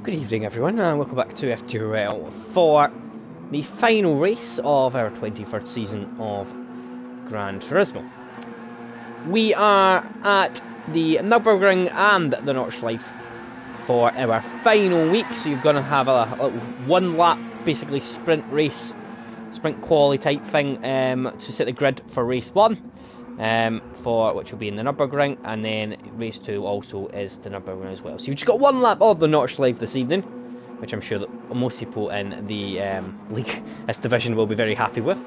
Good evening everyone and welcome back to FTRL for the final race of our 21st season of Gran Turismo. We are at the Nurburgring and the Nordschleife for our final week, so you're going to have a one lap basically sprint race, sprint quali type thing to set the grid for race 1. For which will be in the Nurburgring, and then race 2 also is the Nurburgring as well. So you've just got one lap of the Nordschleife this evening, which I'm sure that most people in the league, this division, will be very happy with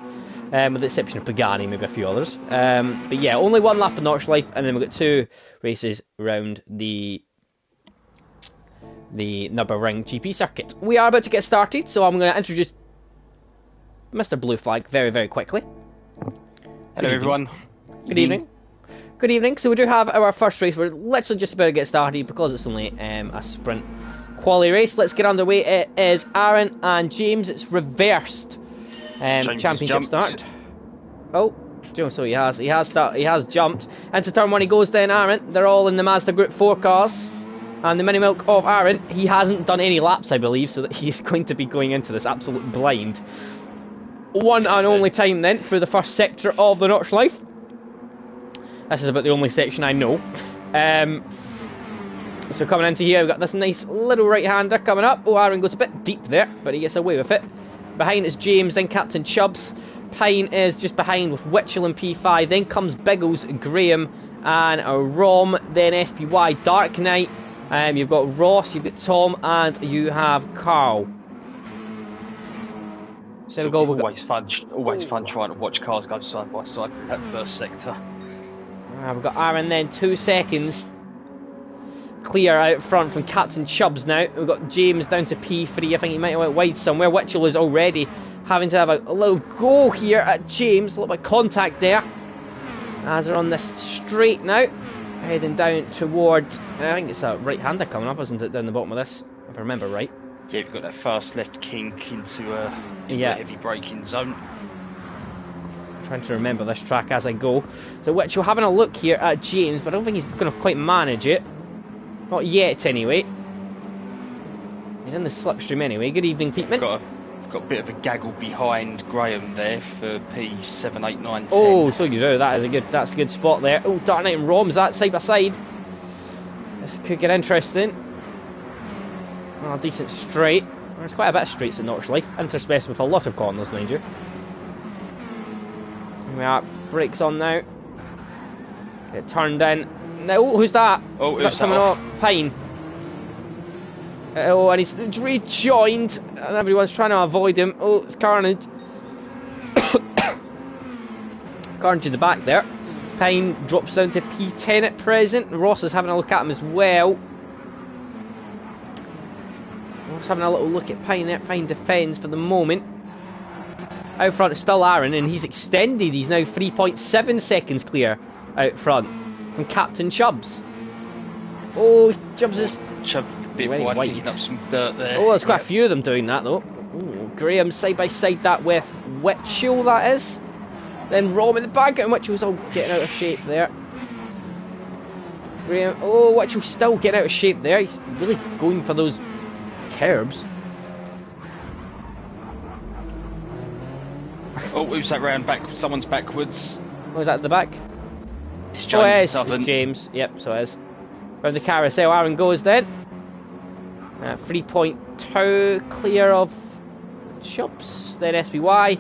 the exception of Pagani, maybe a few others. But yeah, only one lap of Nordschleife, and then we've got 2 races around the Nurburgring GP circuit. We are about to get started, so I'm going to introduce Mr. Blue Flag very, very quickly. Hello everyone. Good evening. Good evening. So we do have our first race. We're literally just about to get started because it's only a sprint quali race. Let's get underway. It is Aaron and James. It's reversed championship start. Oh, so he has jumped into turn 1. He goes then Aaron. They're all in the Mazda Group 4 cars. And the mini milk of Aaron, he hasn't done any laps, I believe, so that he's going to be going into this absolute blind. One and only time then through the first sector of the Nordschleife. This is about the only section I know. So coming into here, we've got this nice little right-hander coming up. Oh, Aaron goes a bit deep there, but he gets away with it. Behind is James, then Captain Chubbs. Pine is just behind with Witchell and P5. Then comes Biggles, Graham, and Rom. Then SPY, Dark Knight. You've got Ross, you've got Tom, and you have Carl. So we've always fun trying to watch cars go side by side through that first sector. We've got Aaron then 2 seconds clear out front from Captain Chubbs now. We've got James down to P3. I think he might have went wide somewhere. Witchell is already having to have a little go here at James. A little bit of contact there. As they're on this straight now. Heading down towards, I think it's a right-hander coming up, isn't it, down the bottom of this, if I remember right. Yeah, we've got that fast left kink into a heavy braking zone. Trying to remember this track as I go. So Witchell having a look here at James, but I don't think he's going to quite manage it. Not yet, anyway. He's in the slipstream anyway. Good evening, Peteman. Got a bit of a gaggle behind Graham there for P7, 8, 9, 10. Oh, so you do. That's a good spot there. Oh, Dark Knight and Rom's that side by side. This could get interesting. Oh, decent straight. There's quite a bit of straights in Nordschleife, interspersed with a lot of corners, mind you. We are, brakes on now. Get turned in. Now, who's that? Oh, who's coming off? Pine. Oh, and he's rejoined, and everyone's trying to avoid him. Oh, it's Carnage. Carnage in the back there. Pine drops down to P10 at present. Ross is having a look at him as well. Ross having a little look at Pine there. Pine defends for the moment. Out front is still Aaron, and he's extended. He's now 3.7 seconds clear out front from Captain Chubbs. Oh, Chubbs is a bit wide, kicking up some dirt there. Oh, there's quite a few of them doing that though. Ooh, Graham side by side that with Witchell, that is. Then Rom in the back, and Witchell's all getting out of shape there. Graham, oh, Witchell's still getting out of shape there. He's really going for those curbs. Oh, who's that round back? Someone's backwards. Oh, is that at the back? It's James. It's James. Yep, so it is. Round the carousel, Aaron goes then. 3.2 clear of Chubbs. Then SPY,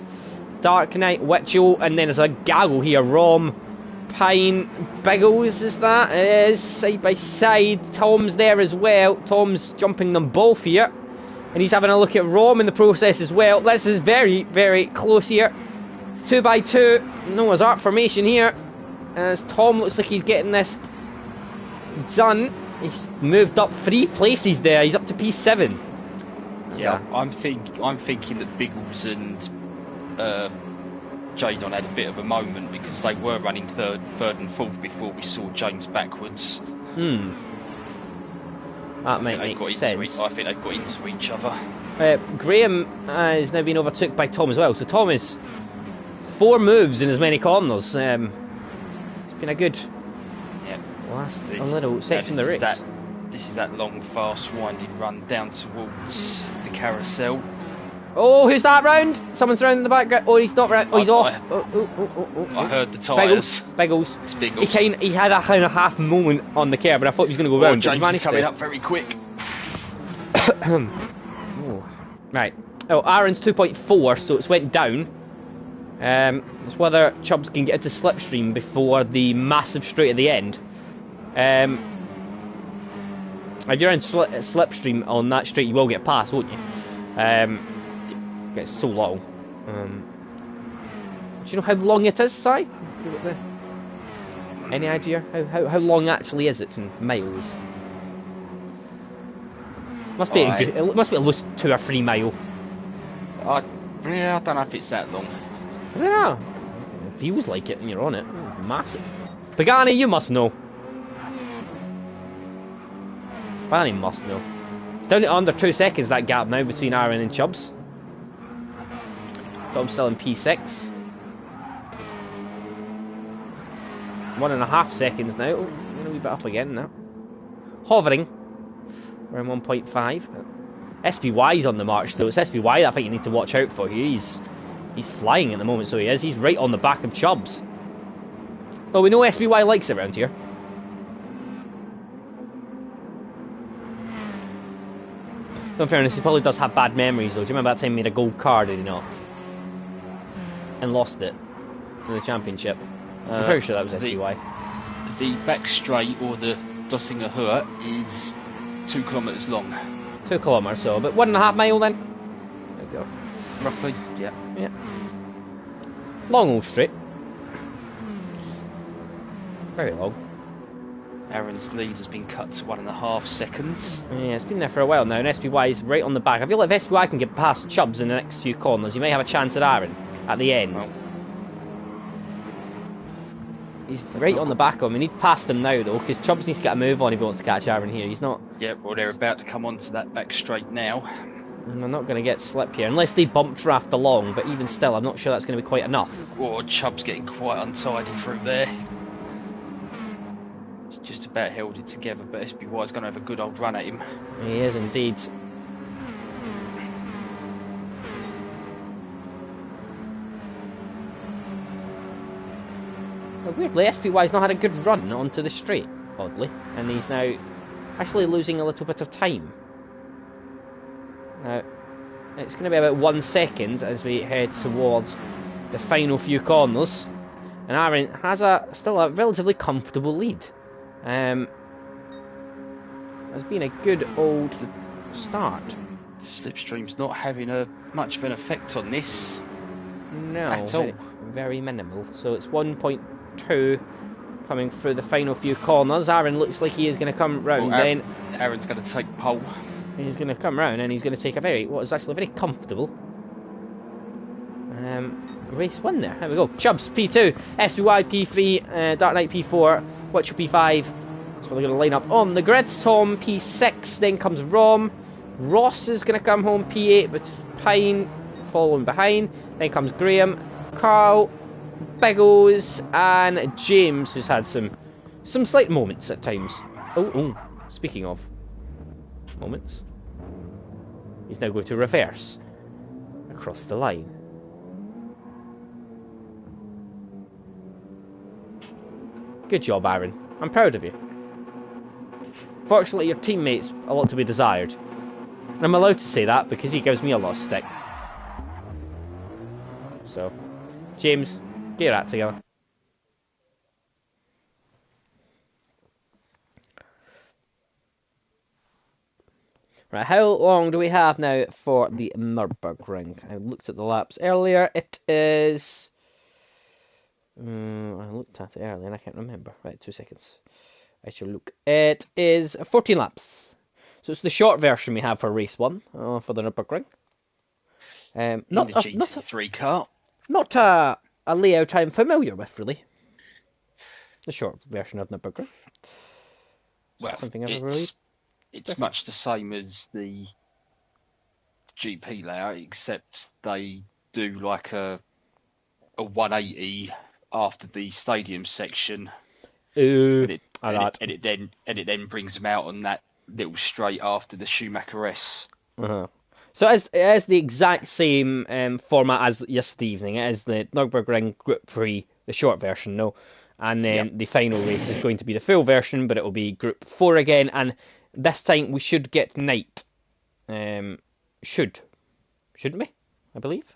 Dark Knight, Witchell, and then there's a gaggle here. Rom, Pine, Biggles is that? It is, side by side. Tom's there as well. Tom's jumping them both here. And he's having a look at Rom in the process as well. This is very, very close here. 2 by 2. Noah's Ark formation here. As Tom looks like he's getting this done. He's moved up 3 places there. He's up to P7. Yeah, so I'm thinking that Biggles and Jadon had a bit of a moment because they were running third and fourth before we saw James backwards. That might make sense. I think they've got into each other. Graham has now been overtook by Tom as well. So Tom is 4 moves in as many corners. It's been a good last little section of the race. This is that long, fast, winding run down towards the carousel. Oh, who's that round? Someone's round in the background. Oh, he's not round. Oh, he's off. I heard the tyres. Biggles. It's Biggles. He had a kind of half moment on the curb, but I thought he was going to go round. James is coming up very quick. Oh. Right. Oh, Aaron's 2.4, so it's went down. It's whether Chubbs can get into slipstream before the massive straight at the end. If you're in slipstream on that straight, you will get past, won't you? It gets so long. Do you know how long it is, Si? Any idea? How long actually is it in miles? Must be it must be at least 2 or 3 mile. I don't know if it's that long. I don't know. It feels like it when you're on it. Oh, massive. Pagani, you must know. Pagani must know. It's down to under 2 seconds, that gap now between Aaron and Chubbs. Tom's still in P6. 1.5 seconds now. Oh, a wee bit up again now. Hovering. We're in 1.5. SPY's on the march though. It's SPY that I think you need to watch out for. He's flying at the moment, so he is. He's right on the back of Chubbs. Well, we know SPY likes it around here. In fairness, he probably does have bad memories though. Do you remember that time he made a gold car, did he not? And lost it in the championship. I'm pretty sure that was SPY. The back straight, or the Dossinger Hurt, is 2 kilometres long. 2 kilometres, so about 1.5 mile then. There we go. Roughly, yeah. Yeah. Long old straight. Very long. Aaron's lead has been cut to 1.5 seconds. Yeah, it's been there for a while now, and SPY is right on the back. I feel like if SPY can get past Chubbs in the next few corners, he may have a chance at Aaron at the end. Well, he's right on the back of him. We need past him now, though, because Chubbs needs to get a move on if he wants to catch Aaron here. He's not... Yeah, well, they're about to come onto that back straight now. They're not going to get slip here, unless they bump draft along, but even still, I'm not sure that's going to be quite enough. Or Chubb's getting quite untidy through there. It's just about held it together, but SPY's going to have a good old run at him. He is indeed. But weirdly, SPY's not had a good run onto the straight, oddly, and he's now actually losing a little bit of time. Now, it's going to be about 1 second as we head towards the final few corners, and Aaron has still a relatively comfortable lead. Has been a good old start. Slipstream's not having much of an effect on this. No, at all. Very minimal. So it's 1.2 coming through the final few corners. Aaron looks like he is going to come round. Then Aaron's going to take pole. He's going to come round and he's going to take what is actually a very comfortable race 1 there. There we go. Chubbs P2, SPY P3, Dark Knight P4, Witcher P5. That's what they're going to line up on the grids. Tom P6, then comes Rom. Ross is going to come home P8, but Pine following behind. Then comes Graham, Carl, Biggles, and James, who's had some slight moments at times. Oh, speaking of moments, he's now going to reverse across the line. Good job, Aaron. I'm proud of you. Fortunately, your teammate's a lot to be desired. And I'm allowed to say that because he gives me a lot of stick. So, James, get your act together. Right, how long do we have now for the Nurburgring? I looked at the laps earlier. It is... I looked at it earlier and I can't remember. Right, 2 seconds. I shall look. It is 14 laps. So it's the short version we have for race 1 for the Nurburgring. Not the GT3 car. Not a layout I'm familiar with, really. The short version of Nurburgring. Well, it's much the same as the GP layout, except they do like a 180 after the stadium section. And it then brings them out on that little straight after the Schumacher S. Uh-huh. So it is the exact same format as yesterday evening. It is the Nurburgring Group 3, the short version, no? And then Yep. the final race is going to be the full version, but it will be Group 4 again. And this time we should get night. Shouldn't we? I believe.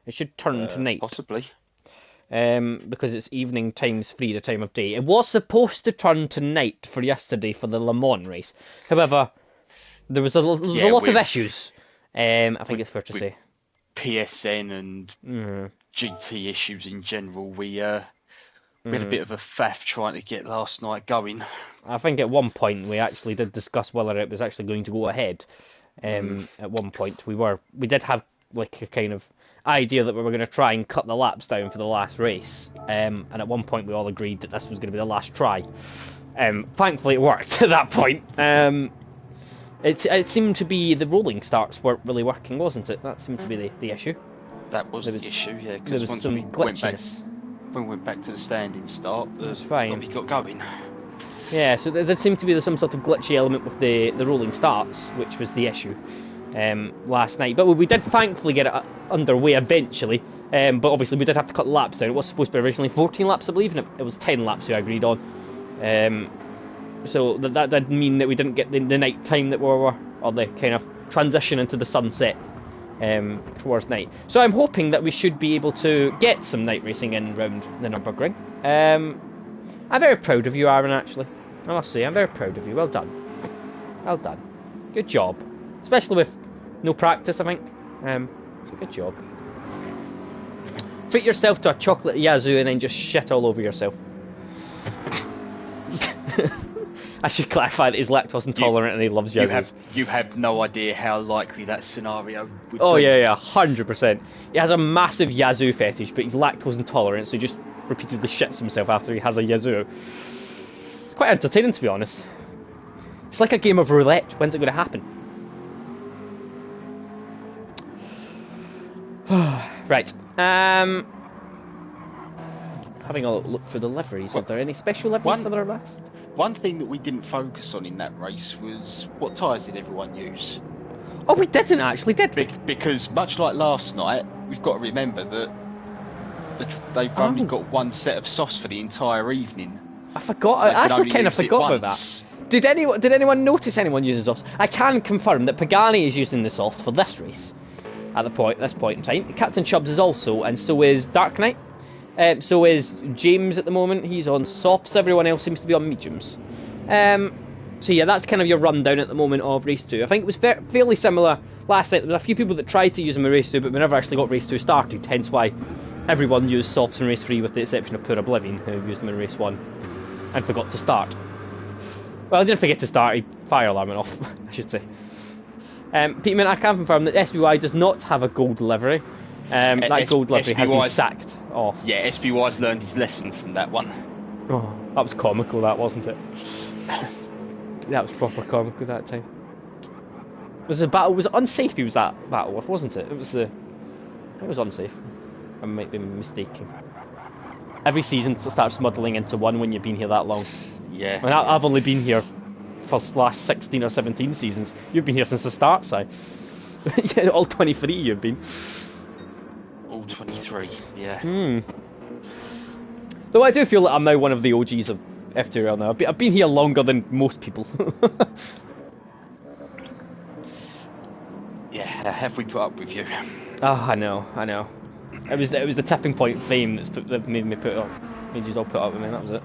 It should turn to night. Possibly. Because it's evening times 3 the time of day. It was supposed to turn to night for yesterday for the Le Mans race. However, there was a lot of issues. I think it's fair to say. PSN and GT issues in general, we had a bit of a faff trying to get last night going. I think at one point we actually did discuss whether it was actually going to go ahead. At one point we did have like a kind of idea that we were going to try and cut the laps down for the last race. And at one point we all agreed that this was going to be the last try. Thankfully it worked at that point. It seemed to be the rolling starts weren't really working, wasn't it? That seemed to be the issue. That was the issue, yeah. There Because was once some we glitchiness. when we went back to the standing start, It was fine. lobby got going. Yeah, so there seemed to be some sort of glitchy element with the rolling starts, which was the issue last night. But we did thankfully get it underway eventually. But obviously we did have to cut the laps down. It was supposed to be originally 14 laps, I believe, and it was 10 laps we agreed on. So that did mean that we didn't get the night time that we were, or the kind of transition into the sunset towards night. So I'm hoping that we should be able to get some night racing in round the Nurburgring. I'm very proud of you, Aaron, actually. I must say, I'm very proud of you. Well done. Well done. Good job. Especially with no practice, I think. So good job. Treat yourself to a chocolate yazoo and then just shit all over yourself. I should clarify that he's lactose intolerant and he loves yazoos. You have no idea how likely that scenario would be. Oh yeah, 100%. He has a massive yazoo fetish, but he's lactose intolerant, so he just repeatedly shits himself after he has a yazoo. It's quite entertaining, to be honest. It's like a game of roulette. When's it going to happen? Right. Having a look for the liveries. Are there any special liveries for the rest? One thing that we didn't focus on in that race was what tyres did everyone use? Oh, we didn't actually, did we? Because much like last night, we've got to remember that they've only got one set of softs for the entire evening. I forgot. I actually kind of forgot about that. Did anyone notice anyone using softs? I can confirm that Pagani is using the softs for this race. At this point in time, Captain Chubbs is also, and so is Dark Knight. So is James at the moment. He's on softs. Everyone else seems to be on mediums. So yeah, that's kind of your rundown at the moment of race 2. I think it was fairly similar last night. There was a few people that tried to use them in race 2, but we never actually got race 2 started. Hence why everyone used softs in race 3, with the exception of Poor Oblivion, who used them in race 1 and forgot to start. Well, I didn't forget to start. He fire alarm went off, I should say. Peterman, I can confirm that SBY does not have a gold livery. That gold livery has been sacked off. Yeah, SBY's learned his lesson from that one. Oh, that was comical, that, wasn't it? That was proper comical that time. Was it unsafe he was that battle with, wasn't it? It was unsafe. I might be mistaken. Every season starts muddling into one when you've been here that long. Yeah. I mean, I've only been here for the last 16 or 17 seasons. You've been here since the start, Si. Yeah, all 23 you've been. All 23, yeah. Though I do feel that I'm now one of the OGs of FTRL now. I've been here longer than most people. Yeah, have we put up with you? Oh, I know. It was the tipping point fame that made you all put up with me. That was it.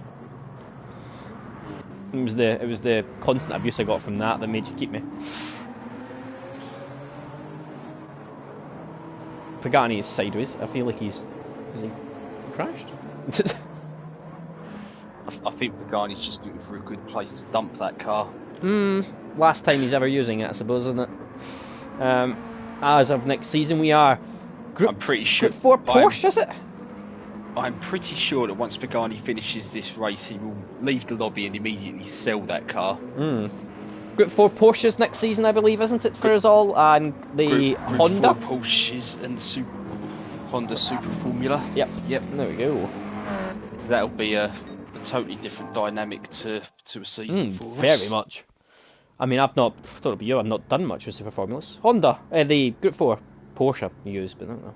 It was the constant abuse I got from that made you keep me. Pagani is sideways. I feel like has he crashed? I think Pagani's just looking for a good place to dump that car. Last time he's ever using it, I suppose, isn't it? As of next season, we are I'm pretty sure. Group 4 Porsche, is it? I'm pretty sure that once Pagani finishes this race, he will leave the lobby and immediately sell that car. Group 4 Porsches next season, I believe, isn't it, for us all? And the Group Honda? 4 Porsches and Honda Super Formula. Yep, there we go. That'll be a totally different dynamic to a season for us. Very much. I mean, I've not, I don't know about you, I've not done much with Super Formulas. Honda, the Group 4, Porsche used, but I don't know.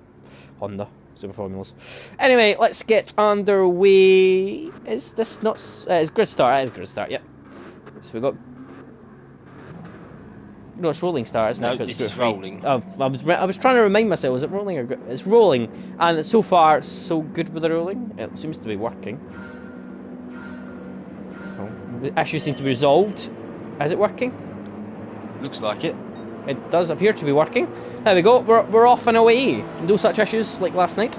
Honda, Super Formulas. Anyway, let's get underway. Is this not, it's grid start, it is grid start, yep. So we've got, no, it's rolling start, isn't it? No, this is rolling. I was trying to remind myself, is it rolling or it's rolling? And so far, so good with the rolling. It seems to be working. Oh, the issue seems to be resolved. Is it working? Looks like it. It does appear to be working. There we go. We're off and away. No such issues like last night.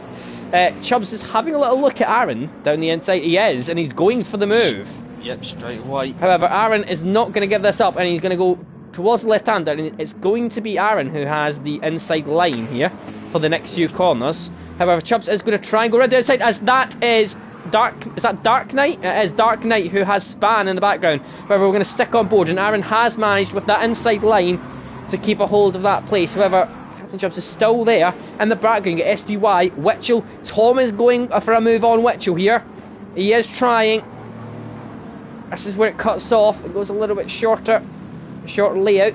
Chubbs is having a little look at Aaron down the inside. He is, and he's going for the move. Yep, straight away. However, Aaron is not going to give this up, and he's going to go towards the left-hander, and it's going to be Aaron who has the inside line here for the next few corners. However, Chubbs is going to try and go right the outside, as that is Dark Knight? It is Dark Knight who has Span in the background. However, we're going to stick on board, and Aaron has managed with that inside line to keep a hold of that place. However, Captain Chubbs is still there in the background. Get SBY, Witchell. Tom is going for a move on Witchell here. He is trying. This is where it cuts off. It goes a little bit shorter. Short layout.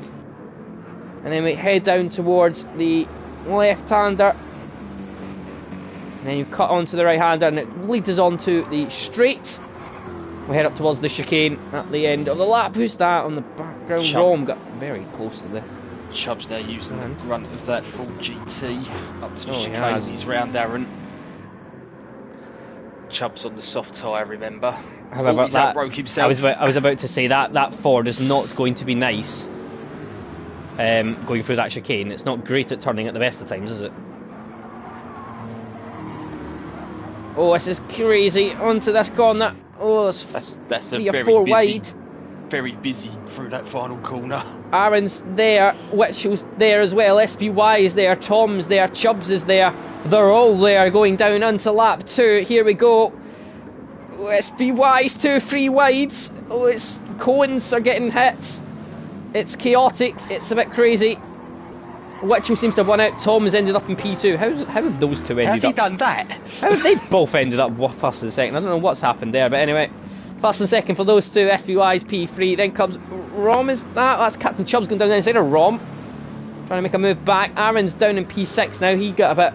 And then we head down towards the left-hander. And then you cut onto the right-hander, and it leads us onto the straight. We head up towards the chicane at the end of the lap. Who's that on the background? Rom got very close to the... Chubbs there using the grunt of that full GT up to the chicane. Yes. He's round Aaron. Chubbs on the soft tyre, remember. However, he's outbroke himself. I was about to say that Ford is not going to be nice. Going through that chicane, it's not great at turning at the best of times, is it? Oh, this is crazy. Onto this corner. Oh, that's a 3 or very 4 busy, wide. Very busy through that final corner. Aaron's there, Witchell's there as well, SPY is there, Tom's there, Chubbs is there. They're all there going down onto lap 2. Here we go. Oh, SPY's 2 3 wides. Oh, it's cones are getting hit. It's chaotic. It's a bit crazy. Witchell seems to have won out. Tom has ended up in P2. How have those two ended up? How's he done that? How have they both ended up first and second? I don't know what's happened there, but anyway. First and second for those two. SPY's P3. Then comes Rom. Is that's Captain Chubbs going down the inside of Rom. Trying to make a move back. Aaron's down in P6 now. He got a bit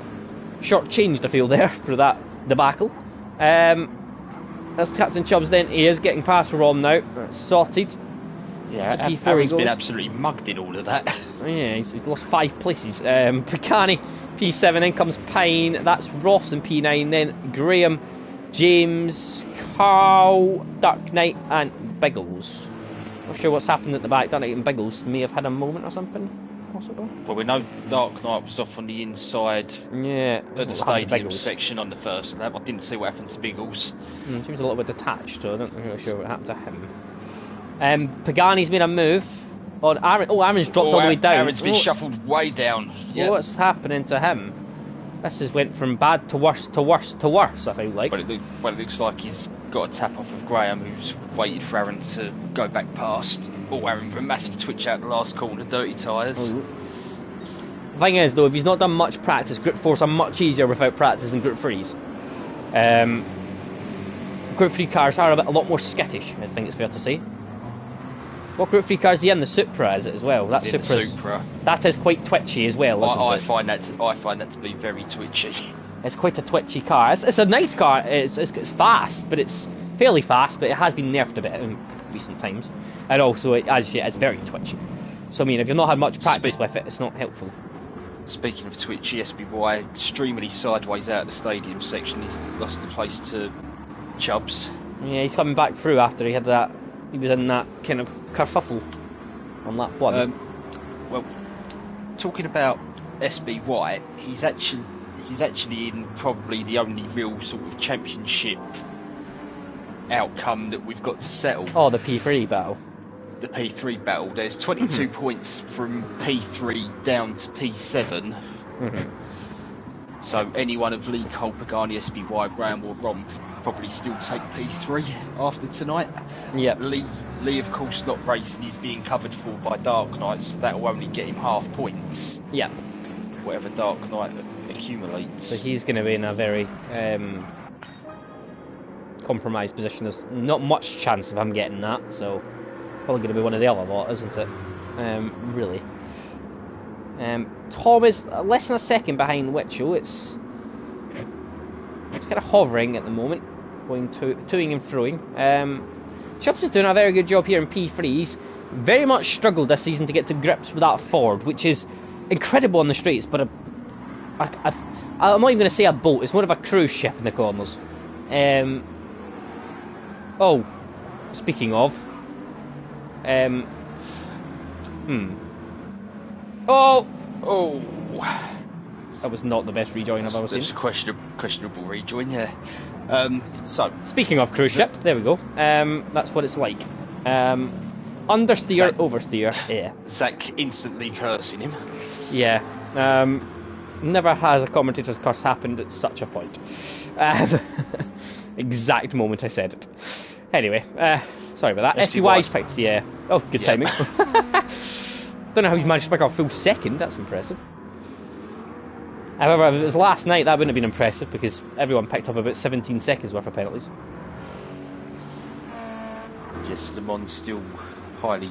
short-changed, I feel, there for that debacle. That's Captain Chubbs then. He is getting past Rom now. That's sorted. Yeah, Aaron's been absolutely mugged in all of that. Yeah, he's lost 5 places. Picani, P7, then comes Pine, that's Ross in P9, then Graham, James, Carl, Dark Knight, and Biggles. Not sure what's happened at the back. Dark Knight and Biggles may have had a moment or something, possibly. Well, we know Dark Knight was off on the inside of the stadium section on the first lap. I didn't see what happened to Biggles. Seems a little bit detached, so I don't really sure what happened to him. Pagani's made a move on Aaron. Oh, Aaron's dropped all the way down. Aaron's been shuffled way down. Yep. What's happening to him? This has went from bad to worse to worse to worse, I feel like. Well, it looks like he's got a tap off of Graham, who's waited for Aaron to go back past. Oh, Aaron with a massive twitch out the last corner, dirty tyres. The thing is, though, if he's not done much practice, Group 4s are much easier without practice than Group 3s. Group 3 cars are a lot more skittish, I think it's fair to say. What Group 3 car is he in? The Supra, is it as well? That Supra. That is quite twitchy as well, isn't I it? find that to be very twitchy. It's quite a twitchy car. It's a nice car. It's fast, but it's fairly fast, but it has been nerfed a bit in recent times. And also, it's very twitchy. So, I mean, if you've not had much practice with it, it's not helpful. Speaking of twitchy, SBY extremely sideways out of the stadium section. He's lost the place to Chubbs. Yeah, he's coming back through after he had that. He was in that kind of kerfuffle on lap 1. Well, talking about SBY, he's actually in probably the only real sort of championship outcome that we've got to settle. Oh, the P3 battle. The P3 battle. There's 22 points from P3 down to P7. So anyone of Lee, Cole, Pagani, SBY, Graham or Rom could probably still take P3 after tonight. Yep. Lee of course not racing, he's being covered for by Dark Knight, so that will only get him half points. Yep. Whatever Dark Knight accumulates. So he's going to be in a very compromised position. There's not much chance of him getting that, so probably going to be one of the other lot, isn't it? Really. Tom is less than a second behind Witchell. It's kind of hovering at the moment, going toing and froing. Chubbs is doing a very good job here in P3. He's very much struggled this season to get to grips with that Ford, which is incredible on the straights, but I'm not even going to say a boat. It's more of a cruise ship in the corners. Oh, speaking of, Oh, that was not the best rejoin I've ever seen. It's a questionable rejoin, yeah. So, speaking of cruise ship, there we go. That's what it's like. Understeer, oversteer. Yeah. Zach instantly cursing him. Yeah. Never has a commentator's curse happened at such a point. Exact moment I said it. Anyway, sorry about that. SPY's picked, yeah. Oh, good timing. Don't know how he's managed to pick up a full second. That's impressive. However, if it was last night, that wouldn't have been impressive because everyone picked up about 17 seconds worth of penalties. Yes, Le Mans still highly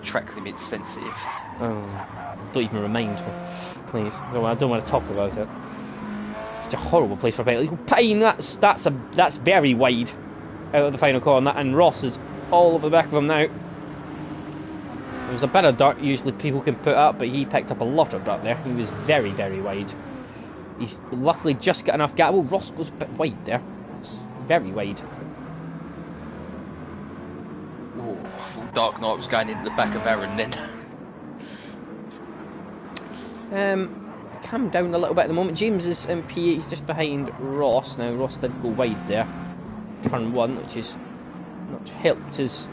track limit sensitive. Oh, don't even remind me, please. I don't want to talk about it. It's a horrible place for penalties. Pine, that's very wide out of the final corner, and Ross is all over the back of him now. There was a bit of dirt usually people can put up, but he picked up a lot of dirt there. He was very, very wide. He's luckily just got enough gap. Well, Ross goes a bit wide there. It's very wide. Oh, full Dark Knight was going into the back of Aaron then. Calm down a little bit at the moment. James is in P8, he's just behind Ross. Now, Ross did go wide there. Turn 1, which is not helped his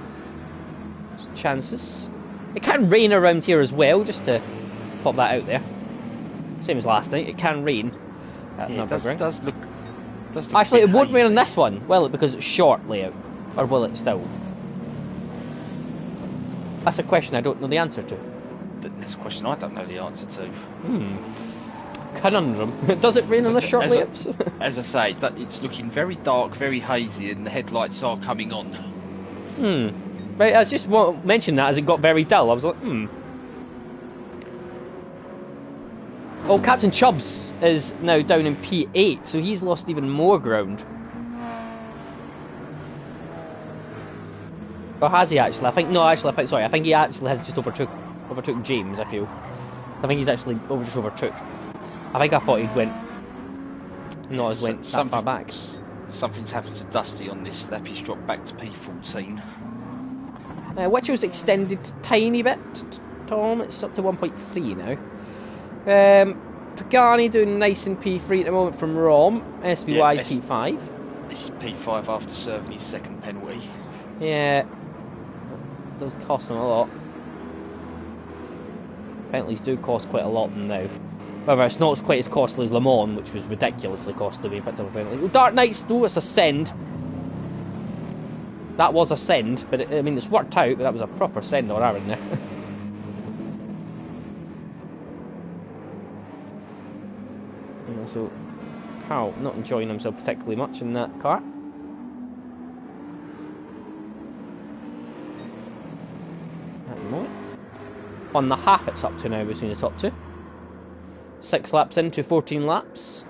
chances. It can rain around here as well, just to pop that out there. Same as last night, it can rain at Nurburgring. Does look actually, it won't rain on this one, will it? Because it's short layout. Or will it still? That's a question I don't know the answer to. That's a question I don't know the answer to. Conundrum. Does it rain on the short layouts? As I say, it's looking very dark, very hazy, and the headlights are coming on. Right, I just want to mention that as it got very dull. I was like, Oh, Captain Chubbs is now down in P8, so he's lost even more ground. Or has he actually? I think he actually has just overtook James, I feel. I think he's actually just overtook. I think I thought he went that far back. Something's happened to Dusty on this lap. He's dropped back to P14. Which was extended a tiny bit, Tom. It's up to 1.3 now. Pagani doing nice in P3 at the moment from Rom. SBY is P5. He's P5 after serving his second penalty. Yeah, does cost him a lot. Penalties do cost quite a lot now. However, it's not quite as costly as Le Mans, which was ridiculously costly when he picked up a penalty. Dark Knights, though, it's a send. That was a send, but it's worked out, but that was a proper send on Aaron there. So, Carl not enjoying himself particularly much in that car. At the moment. On the half it's up to now between the top two. 6 laps into 14 laps.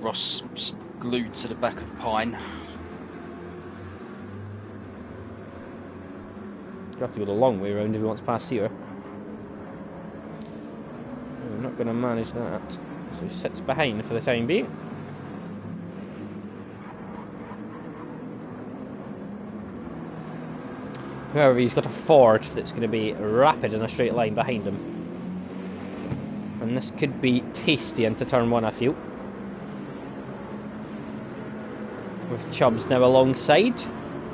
Ross glued to the back of Pine. You have to go the long way around if he wants past here. We're not going to manage that. So he sits behind for the time being. However, he's got a Ford that's going to be rapid in a straight line behind him. And this could be tasty into turn 1, I feel. With Chubbs now alongside.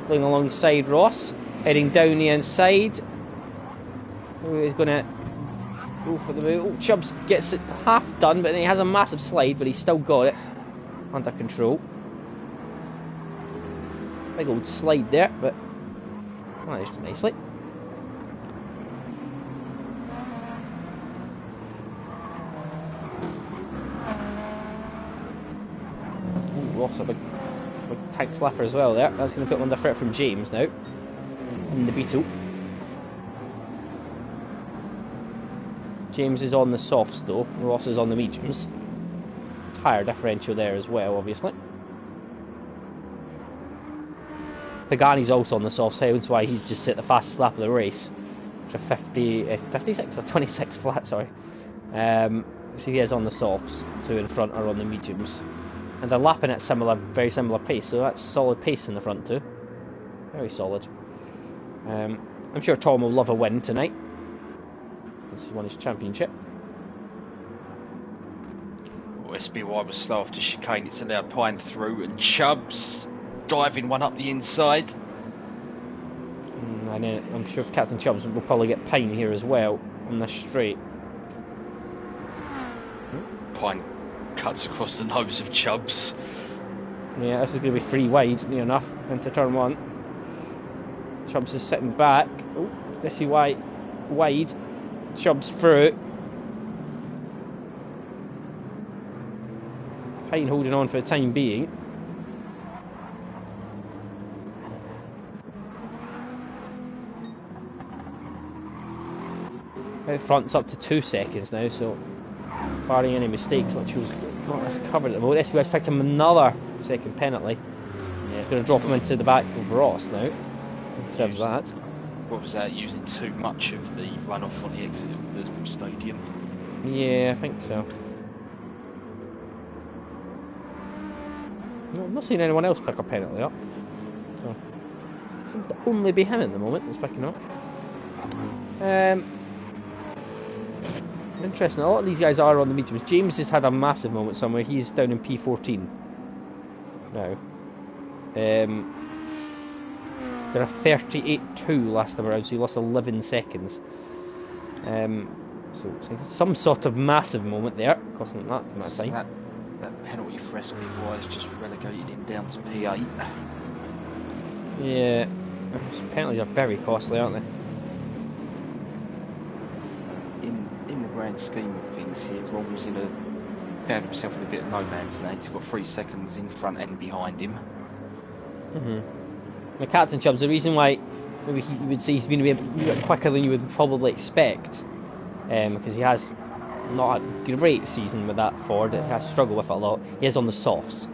Playing alongside Ross. Heading down the inside. He's going to go for the move. Oh, Chubbs gets it half done, but then he has a massive slide, but he's still got it under control. Big old slide there, but managed it nicely. Ooh, Ross a big tank slapper as well there. That's going to put him under threat from James now. In the Beetle. James is on the softs though, Ross is on the mediums. Tyre differential there as well, obviously. Pagani's also on the soft side, that's why he's just hit the fastest lap of the race. For 56 or 26 flat, sorry. So he is on the softs, two in front are on the mediums. And they're lapping at very similar pace, so that's solid pace in the front too. Very solid. I'm sure Tom will love a win tonight. He won his championship. SBY was slow after chicane, it's allowed Pine through, and Chubbs driving one up the inside. And I'm sure Captain Chubbs will probably get Pine here as well on the straight. Pine cuts across the nose of Chubbs. Yeah, this is going to be 3 wide, near enough, into turn 1. Chubbs is sitting back. Oh, SBY wide. Chubbs through. Pine holding on for the time being. Out front's up to 2 seconds now, so barring any mistakes, which was got us covered at the moment. SBY's picked him another second penalty. Yeah, going to drop him into the back of Ross now. Observes that. What was that? Using too much of the runoff on the exit of the stadium? Yeah, I think so. No, I'm not seeing anyone else pick a penalty up. So it seems to only be him at the moment that's picking up. Interesting, a lot of these guys are on the mediums. James has had a massive moment somewhere. He's down in P14 now. They're a 38.2 last time around, so he lost 11 seconds. So some sort of massive moment there, costing him that amount of time. That penalty for SBY has just relegated him down to P8. Yeah, penalties are very costly, aren't they? In the grand scheme of things here, Rom's found himself in a bit of no man's land. He's got 3 seconds in front and behind him. The Captain Chubbs, the reason why maybe you would say he's been a bit quicker than you would probably expect, because he has not a great season with that Ford. It has struggled with it a lot. He is on the softs,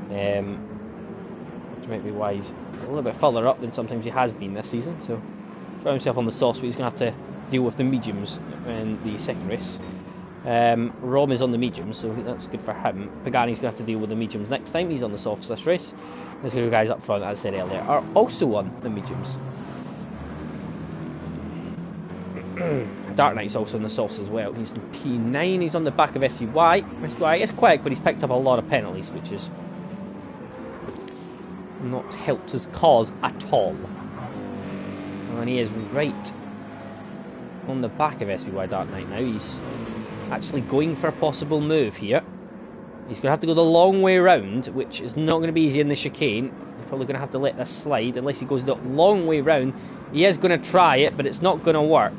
which might be why he's a little bit further up than sometimes he has been this season. So he's got himself on the softs, but he's going to have to deal with the mediums in the second race. Rom is on the mediums, so that's good for him. Pagani's going to have to deal with the mediums next time. He's on the softs this race. Those two guys up front, as I said earlier, are also on the mediums. Dark Knight's also on the softs as well. He's in P9. He's on the back of SBY. SBY is quick, but he's picked up a lot of penalties, which has not helped his cause at all. And he is right on the back of SBY Dark Knight now. He's actually going for a possible move here. He's going to have to go the long way round, which is not going to be easy in the chicane. He's probably going to have to let this slide unless he goes the long way round. He is going to try it, but it's not going to work.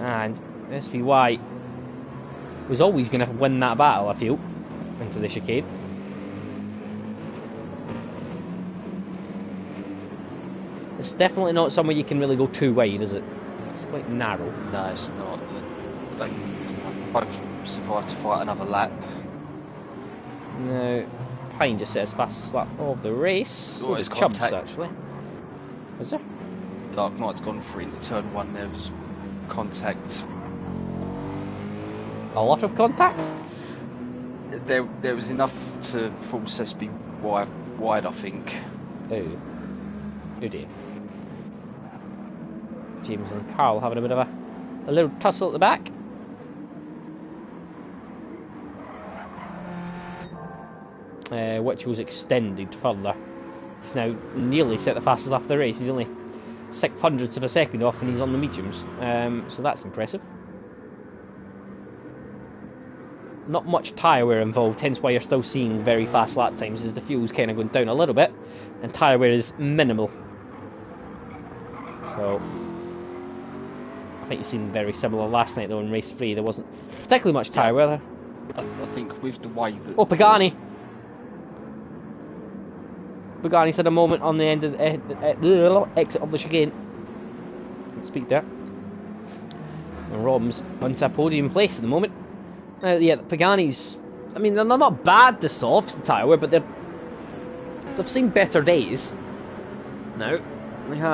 And SBY was always going to win that battle, I feel, into the chicane. It's definitely not somewhere you can really go too wide, is it? It's quite narrow. No, it's not. They both survived to fight another lap. No, Pine just says fastest lap of the race. Oh, it's Chubbs, contact. actually. Is there? Dark Knight's gone for it into turn 1. There was contact. A lot of contact? There was enough to force SB wide, I think. Oh dear. James and Carl having a bit of a little tussle at the back. Which was extended further. He's now nearly set the fastest lap of the race. He's only 600ths of a second off and he's on the mediums. So that's impressive. Not much tyre wear involved, hence why you're still seeing very fast lap times as the fuel's kind of going down a little bit and tyre wear is minimal. So I think you've seen very similar last night though in race 3. There wasn't particularly much tyre wear there. I think with the way that... Oh, Pagani! Pagani's had a moment on the end of the exit of the chicane. Speak there. And Rom's onto a podium place at the moment. Yeah, Pagani's. I mean, they're not bad, the softs, the tyre wear, but they've seen better days. Now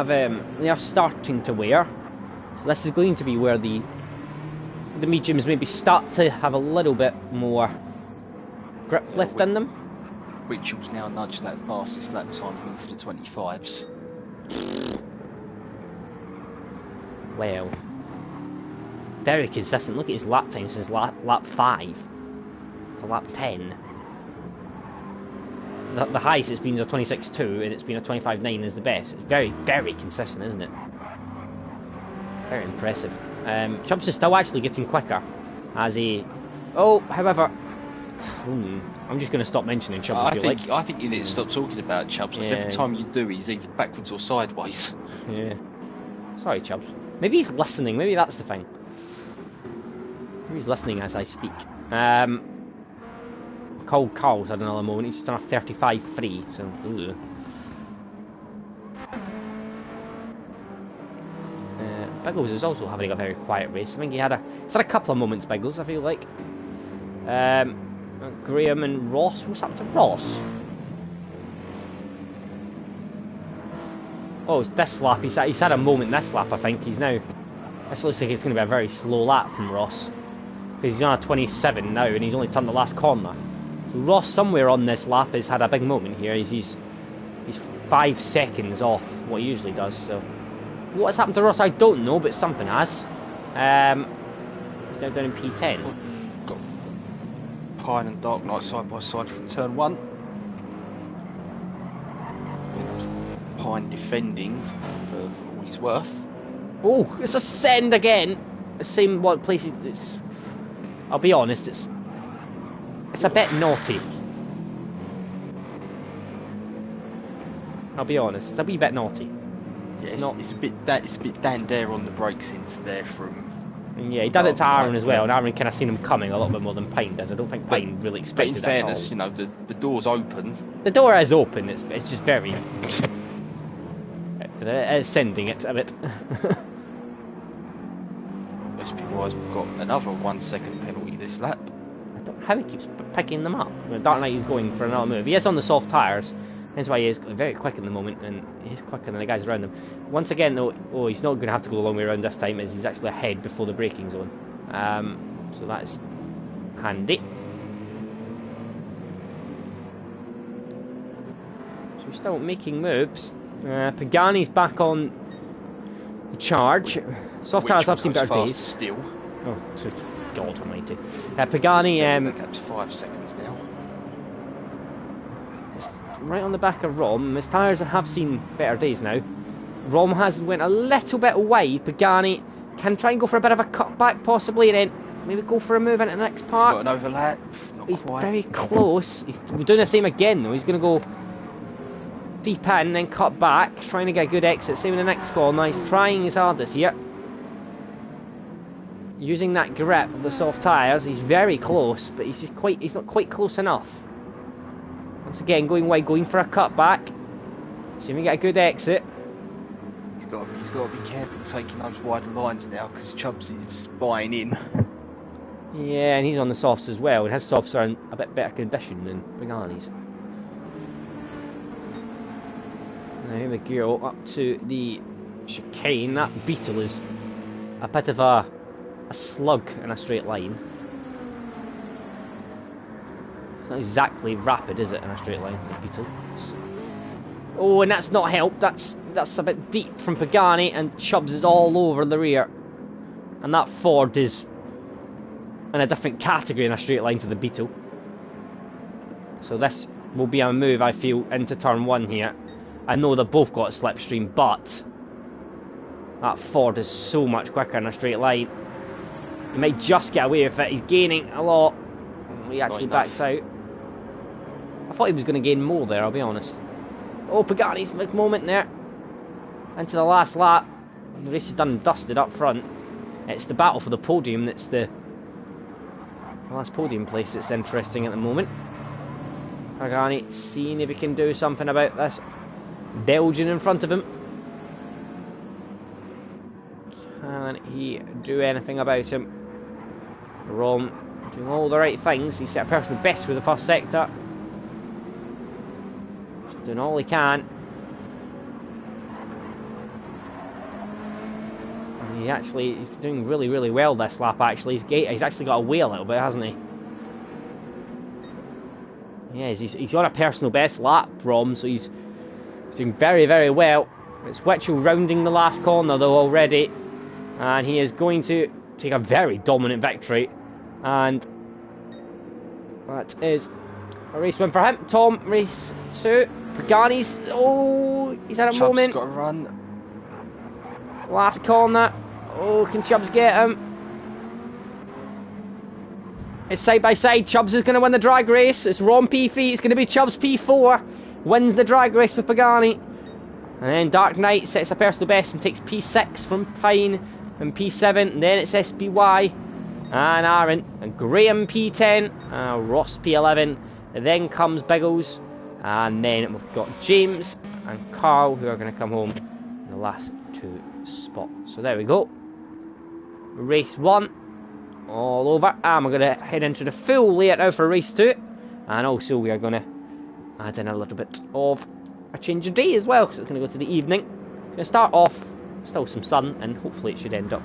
they are starting to wear. So this is going to be where the mediums maybe start to have a little bit more grip lift in them. Mitchell's now nudged that fastest lap time into the 25s. Well, very consistent. Look at his lap time since lap 5 to lap 10. The highest it's been is a 26.2 and it's been a 25.9 is the best. It's very, very consistent, isn't it? Very impressive. Chubbs is still actually getting quicker as he... Oh, however... I'm just going to stop mentioning Chubbs. I think you need to stop talking about Chubbs, because every time you do, he's either backwards or sideways. Yeah. Sorry, Chubbs. Maybe he's listening. Maybe that's the thing. Maybe he's listening as I speak. Carl's had another moment. He's done a 35.3. So, Biggles is also having a very quiet race. I think he's had a couple of moments, Biggles, I feel like. Graham and Ross. What's up to Ross? Oh, it's this lap. He's had a moment this lap, I think. This looks like it's going to be a very slow lap from Ross. Because he's on a 27 now and he's only turned the last corner. So Ross, somewhere on this lap, has had a big moment here. He's 5 seconds off what he usually does. So what has happened to Ross, I don't know, but something has. He's now down in P10. Got Pine and Dark Knight side by side from turn 1. Pine defending for all he's worth. Oh, it's a send again. The same one place. I'll be honest, it's a bit naughty. I'll be honest, it's a wee bit naughty. It's a bit Dan Dare on the brakes into there from. Yeah, he did it to Aaron as well, and Aaron kind of seen him coming a little bit more than Pine did. I don't think Pine really expected that. But in fairness, you know, the door's open. The door is open. It's just very. It's sending it a bit. SPY's got another 1 second penalty this lap. I don't know how he keeps picking them up. Dark Knight is going for another move. He is on the soft tyres. That's why he is very quick in the moment, and he's quicker than the guys around him. Once again, though, he's not going to have to go a long way around this time, as he's actually ahead before the braking zone. So that's handy. So we're still making moves. Pagani's back on the charge. Soft tyres have seen better days. Still. Oh, God almighty. Pagani... Up to 5 seconds now. Right on the back of Rom. His tyres have seen better days now. Rom has went a little bit wide. Pagani can try and go for a bit of a cutback possibly, and then maybe go for a move into the next part. He's got an overlap. He's very close. He's doing the same again though. He's going to go deep in, then cut back, trying to get a good exit. Same in the next corner. He's trying his hardest here. Using that grip of the soft tyres. He's very close, but he's not quite close enough. Once again, going wide, going for a cutback. See if we get a good exit. He's got to be careful taking those wider lines now, because Chubbs is buying in. Yeah, and he's on the softs as well, and his softs are in a bit better condition than Pagani's. Now here we go up to the chicane. That Beetle is a bit of a slug in a straight line. It's not exactly rapid, is it, in a straight line, the Beetle? Oh, and that's not helped. That's a bit deep from Pagani, and Chubbs is all over the rear. And that Ford is in a different category in a straight line to the Beetle. So this will be a move, I feel, into turn 1 here. I know they've both got a slipstream, but that Ford is so much quicker in a straight line. He might just get away with it. He's gaining a lot. He actually backs out. I thought he was going to gain more there, I'll be honest. Oh, Pagani's big moment there. Into the last lap. The race is done and dusted up front. It's the battle for the podium that's the last podium place that's interesting at the moment. Pagani seeing if he can do something about this Belgian in front of him. Can he do anything about him? Rom doing all the right things. He set a personal best with the first sector. Just doing all he can. And he's doing really, really well this lap actually. He's actually got away a little bit, hasn't he? Yeah, he's on a personal best lap, Rom, so he's doing very, very well. It's Witchell rounding the last corner though already. And he is going to take a very dominant victory. And that is a race win for him. Tom, race 2. Pagani's, oh, he's had a Chubb's moment. Got to run. Last corner. Oh, can Chubbs get him? It's side by side. Chubbs is going to win the drag race. It's Rom P3. It's going to be Chubbs P4. Wins the drag race with Pagani. And then Dark Knight sets a personal best and takes P6 from Pine and P7. And then it's SPY and Aaron and Graham P10. Ross P11. And then comes Biggles. And then we've got James and Carl who are going to come home in the last 2 spots. So there we go. Race 1. All over, and we're going to head into the full layout now for race 2, and also we are going to add in a little bit of a change of day as well, because it's going to go to the evening. It's going to start off, still some sun, and hopefully it should end up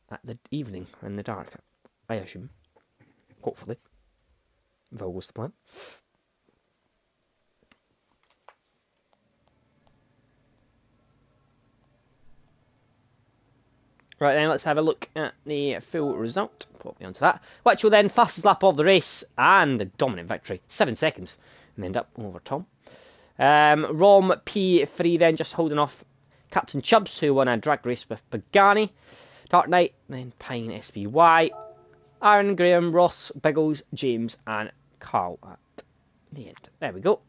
at the evening in the dark, I assume, hopefully, if all goes to plan. Right then, let's have a look at the full result. Put me onto that. Which will then fastest lap of the race and a dominant victory, 7 seconds, and end up over Tom. Rom P3 then just holding off Captain Chubbs, who won a drag race with Pagani. Dark Knight, then Pine SPY. Aaron, Graham, Ross, Biggles, James, and Carl at the end. There we go.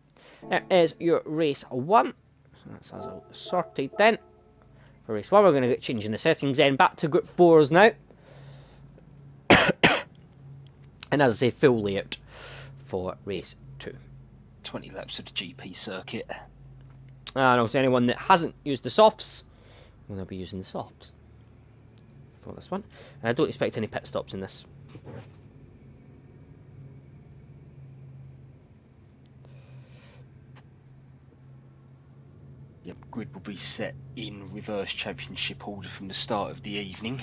There is your race 1. So that's us all sorted then. For race 1, we're going to get changing the settings then back to group 4s now. And as I say, full layout for race 2. 20 laps of the GP circuit. And also anyone that hasn't used the softs, well, they'll be using the softs for this one. And I don't expect any pit stops in this. Yep, grid will be set in reverse championship order from the start of the evening.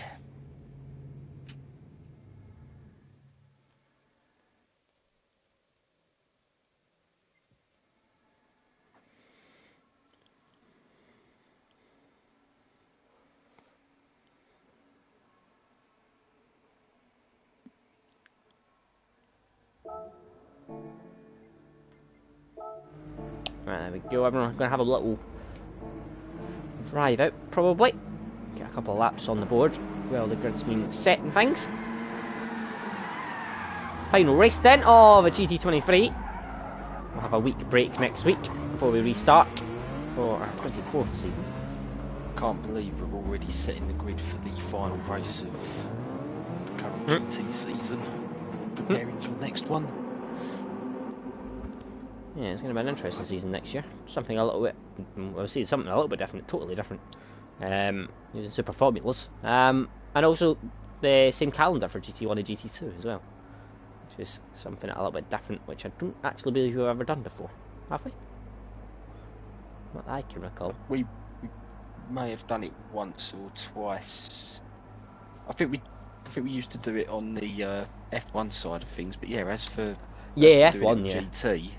Right, there we go. Everyone's going to have a little drive out, probably. Get a couple of laps on the board while the grid's been set and things. Final race then of a GT23. We'll have a week break next week before we restart for our 24th season. Can't believe we're already setting the grid for the final race of the current GT season. Preparing for the next one. Yeah, it's going to be an interesting season next year. Something a little bit, well, see, something a little bit different, totally different. Using super formulas. And also the same calendar for GT1 and GT2 as well. Which is something a little bit different, which I don't actually believe we've ever done before. Have we? Not that I can recall. We may have done it once or twice. I think we used to do it on the F1 side of things, but yeah, as for F1, yeah. GT.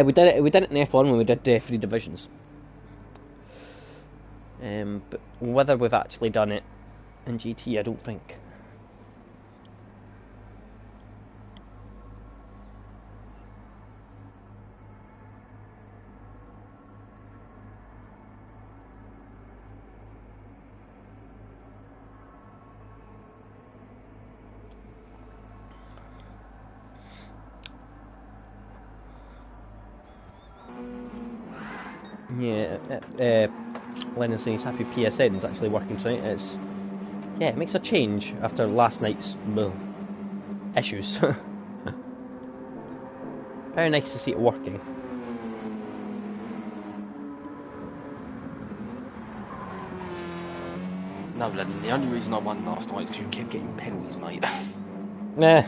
We did it in the F1 when we did 3 divisions. But whether we've actually done it in GT, I don't think. Yeah, Lennon saying he's happy PSN is actually working tonight. It makes a change after last night's issues. Very nice to see it working. No, Lennon, the only reason I won last night is because you kept getting penalties, mate. Nah.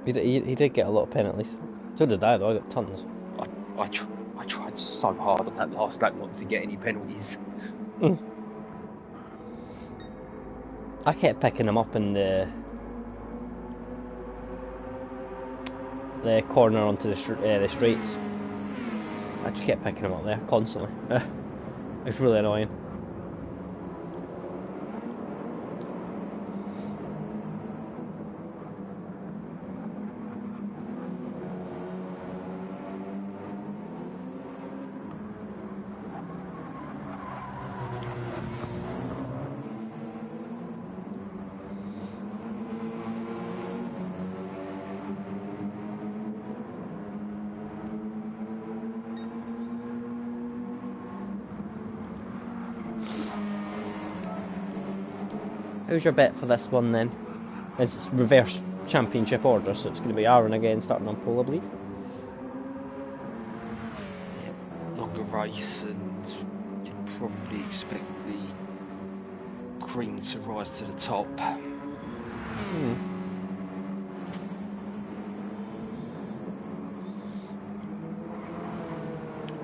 He did get a lot of penalties. So did I, though. I got tons. I tried so hard on that last lap not to get any penalties. I kept picking them up in the corner onto the straights. I just kept picking them up there constantly. It's really annoying. Who's your bet for this one then? It's reverse championship order, so it's going to be Aaron again starting on pole, I believe. Yeah, longer race, and you'd probably expect the cream to rise to the top.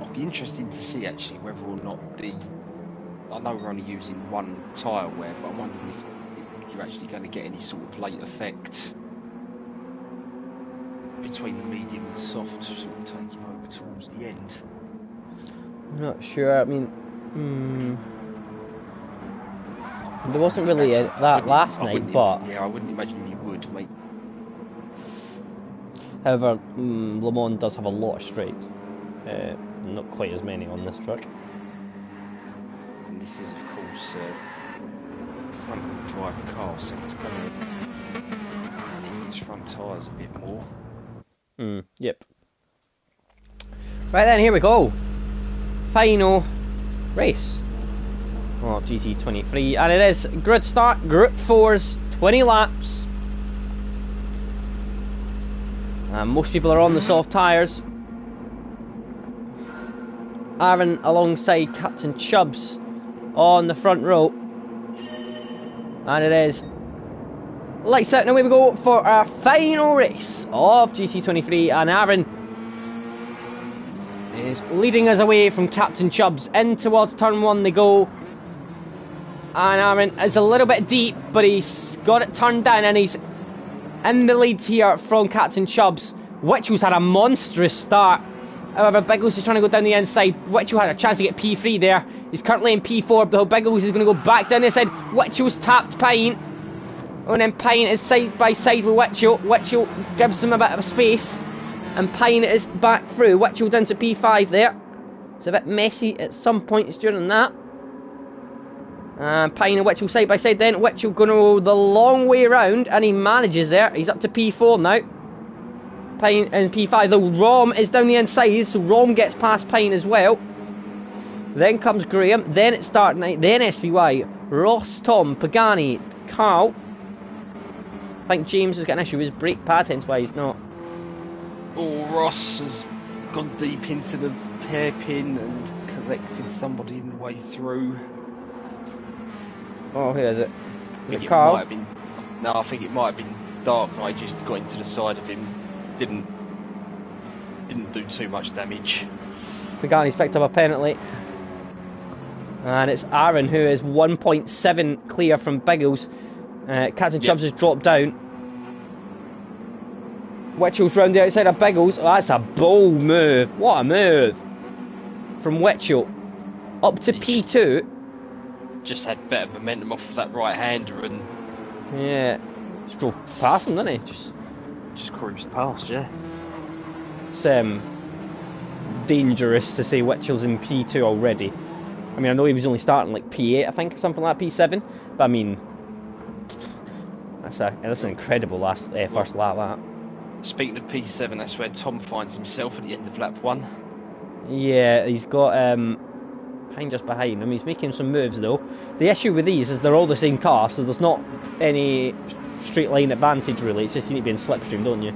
It'll be interesting to see actually whether or not I know we're only using one tyre wear, but I'm wondering if you're actually going to get any sort of late effect between the medium and soft sort of taking over towards the end. I'm not sure. I mean, there wasn't really that last night, but yeah, I wouldn't imagine you would, mate. However, Le Mans does have a lot of straights, not quite as many on this track. And this is, of course, front-wheel drive car, so it's going to need its front tyres a bit more. Yep. Right then, here we go. Final race of GT23, and it is grid start, Group 4's 20 laps. Most people are on the soft tyres. Aaron alongside Captain Chubbs on the front row. And it is lights out and away we go for our final race of GT23, and Aaron is leading us away from Captain Chubbs. In towards turn 1 they go, and Aaron is a little bit deep, but he's got it turned down and he's in the lead here from Captain Chubbs. Witchell's had a monstrous start. However, Biggles is trying to go down the inside. Witchell had a chance to get P3 there. He's currently in P4, but Biggles is going to go back down the side. Witchell's tapped Pine. And then Pine is side by side with Witchell. Witchell gives him a bit of space. And Pine is back through. Witchell down to P5 there. It's a bit messy at some points during that. And Pine and Witchell side by side then. Witchell going to go the long way around, and he manages there. He's up to P4 now. Pine and P5, though Rom is down the inside, so Rom gets past Pine as well. Then comes Graham, then it's Start Night, then SPY, Ross, Tom, Pagani, Carl. I think James has got an issue with his brake pad, hence why he's not. Oh, Ross has gone deep into the hairpin and collected somebody in the way through. Oh, who is it? Is it Carl? I think it might have been Dark Knight, just got into the side of him. Didn't do too much damage. Pagani's picked up a penalty. And it's Aaron who is 1.7 clear from Biggles. Captain Chubbs has dropped down. Witchell's round the outside of Biggles. Oh, that's a bold move. What a move from Witchell. Up to P2. Just had better momentum off of that right hander and... Yeah. Just drove past him, didn't he? Just cruised past, yeah. It's dangerous to say Witchell's in P2 already. I mean, I know he was only starting like P8, I think, or something like P7. But I mean, that's an incredible first lap. That. Speaking of P7, that's where Tom finds himself at the end of lap 1. Yeah, he's got Pine just behind him. He's making some moves though. The issue with these is they're all the same car, so there's not any straight line advantage really. It's just you need to be in slipstream, don't you?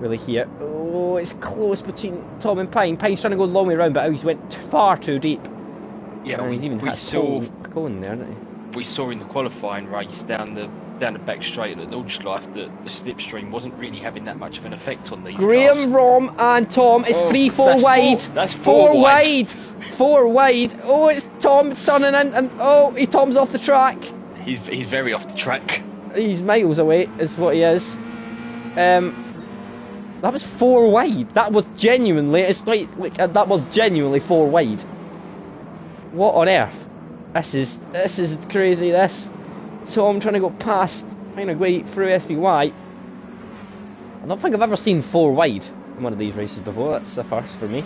really here. Oh, it's close between Tom and Pine. Pine's trying to go the long way around, but he's went far too deep. Yeah, he's even had Cone there, didn't he? We saw in the qualifying race down the back straight at Nordschleife that the slipstream wasn't really having that much of an effect on these cars. Graham, Rom and Tom is 3-4 wide. That's four wide. 4 wide. Oh, it's Tom turning in, and Tom's off the track. He's very off the track. He's miles away, is what he is. That was 4 wide. That was genuinely, that was genuinely 4 wide. What on earth? This is crazy. This. Tom trying to go past, trying to go through SPY. I don't think I've ever seen 4 wide in one of these races before. That's the first for me.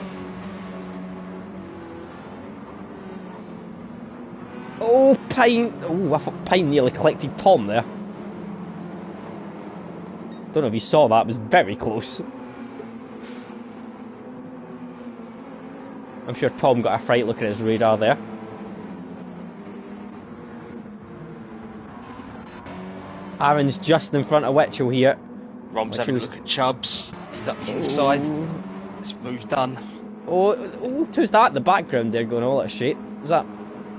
Oh, Pine. Oh, I thought Pine nearly collected Tom there. Don't know if you saw that. It was very close. I'm sure Tom got a fright looking at his radar there. Aaron's just in front of Wetchell here. Rom's having a look at Chubbs. He's up the inside. This move's done. Oh, who's that in the background there going all out of shape? Is that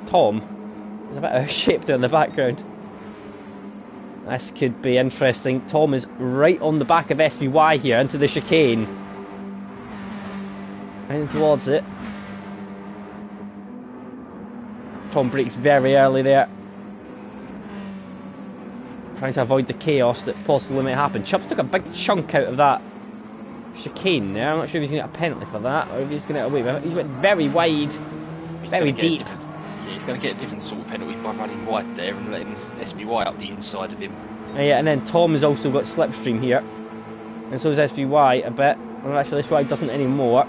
Tom? There's a bit of shape there in the background. This could be interesting. Tom is right on the back of SPY here into the chicane. Heading towards it. Tom brakes very early there. Trying to avoid the chaos that possibly might happen. Chubbs took a big chunk out of that chicane there. I'm not sure if he's going to get a penalty for that or if he's going to get away with it. He's went very wide, very deep. Yeah, he's going to get a different sort of penalty by running wide there and letting SPY up the inside of him. Yeah, and then Tom has also got slipstream here. And so has SPY a bit. Well, actually, SPY doesn't anymore.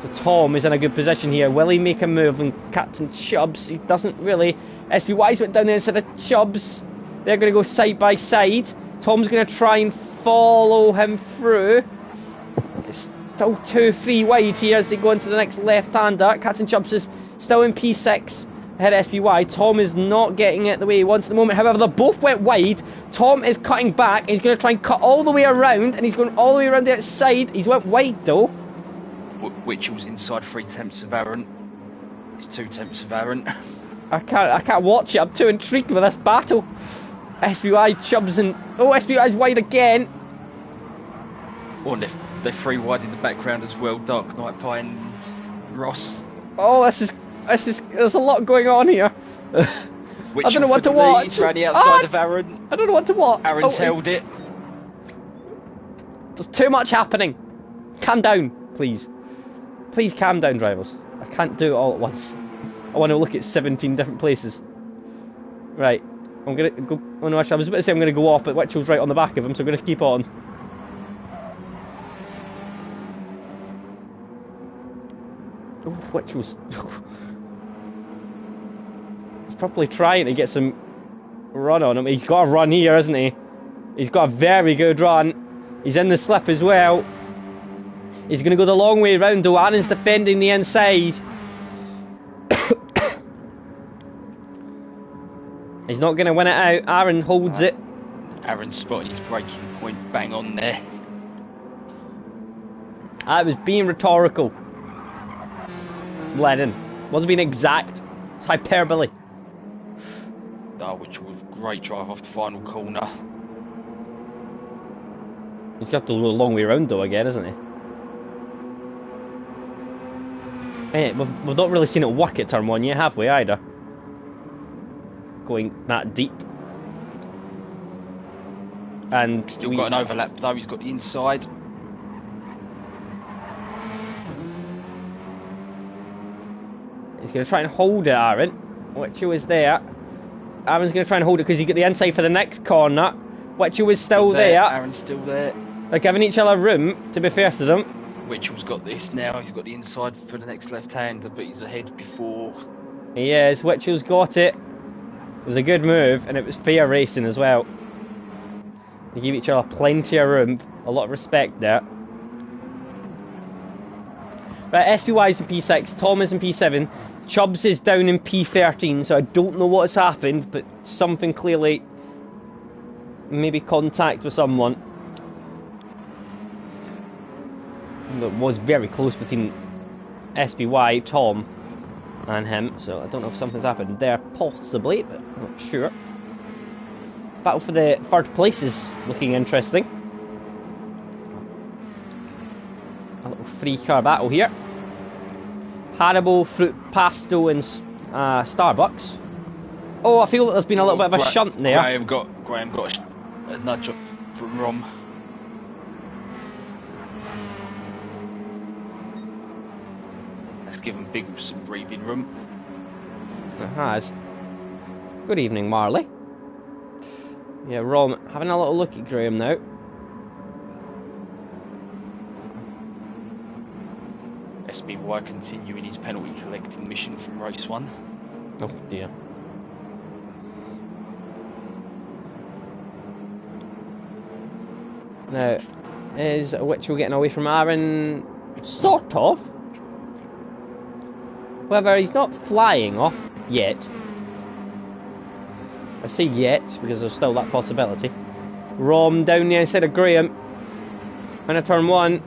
So Tom is in a good position here. Will he make a move on Captain Chubbs? He doesn't really. SPY's went down there instead of Chubbs. They're going to go side by side. Tom's going to try and follow him through. It's still 2-3 wide here as they go into the next left-hander. Captain Chubbs is still in P6 ahead of SPY. Tom is not getting it the way he wants at the moment. However, they both went wide. Tom is cutting back. He's going to try and cut all the way around, and he's going all the way around the outside. He's went wide though. Which was inside 3 tenths of Aaron. It's 2 tenths of Aaron. I can't watch it. I'm too intrigued with this battle. SPY, Chubbs, and SPY's wide again. Oh, and they're 3 wide in the background as well. Dark Knight, Pine, and Ross. Oh, this is. There's a lot going on here. I don't know what to watch. Ran outside of Aaron. I don't know what to watch. Aaron's held it. There's too much happening. Calm down, please. Please calm down, drivers. I can't do it all at once. I want to look at 17 different places. Right. I'm going to go... Oh no, actually, I was about to say I'm going to go off, but Wetchell's right on the back of him, so I'm going to keep on. Oh, Wetchell's... He's probably trying to get some run on him. He's got a run here, hasn't he? He's got a very good run. He's in the slip as well. He's going to go the long way around, though. Aaron's defending the inside. He's not going to win it out. Aaron holds it. Aaron's spotting his braking point bang on there. I was being rhetorical. Lennon. Wasn't being exact. It's hyperbole. Which was a great drive off the final corner. He's got to go a long way around though again, isn't he? Hey, we've not really seen it work at turn 1 yet, have we, either? Going that deep. And still got an overlap though, he's got the inside. He's going to try and hold it, Aaron. Wetchell is there. Aaron's going to try and hold it because he got the inside for the next corner. Wetchell is still there. Aaron's still there. They're giving each other room, to be fair to them. Wetchell's got this now, he's got the inside for the next left-hander, but he's ahead before. He is, Wetchell's got it. It was a good move, and it was fair racing as well. They give each other plenty of room, a lot of respect there. Right, SPY's in P6, Tom is in P7, Chubbs is down in P13, so I don't know what's happened, but something clearly, maybe contact with someone. It was very close between SBY, Tom, and him, so I don't know if something's happened there, possibly, but I'm not sure. Battle for the third place is looking interesting. A little 3-car battle here. Haribo, Fruit Pasto, and Starbucks. Oh, I feel that there's been a little bit of a shunt there. Graham got a nudge up from Rom. Let's give him Big some breathing room. It has. Good evening, Marley. Yeah, Rom having a little look at Graham now. SBY continuing his penalty collecting mission from race 1. Oh dear. Now, is Witchell getting away from Aaron? Sort of. However, he's not flying off yet. I say yet because there's still that possibility. Rom down the inside of Graham. And a turn 1.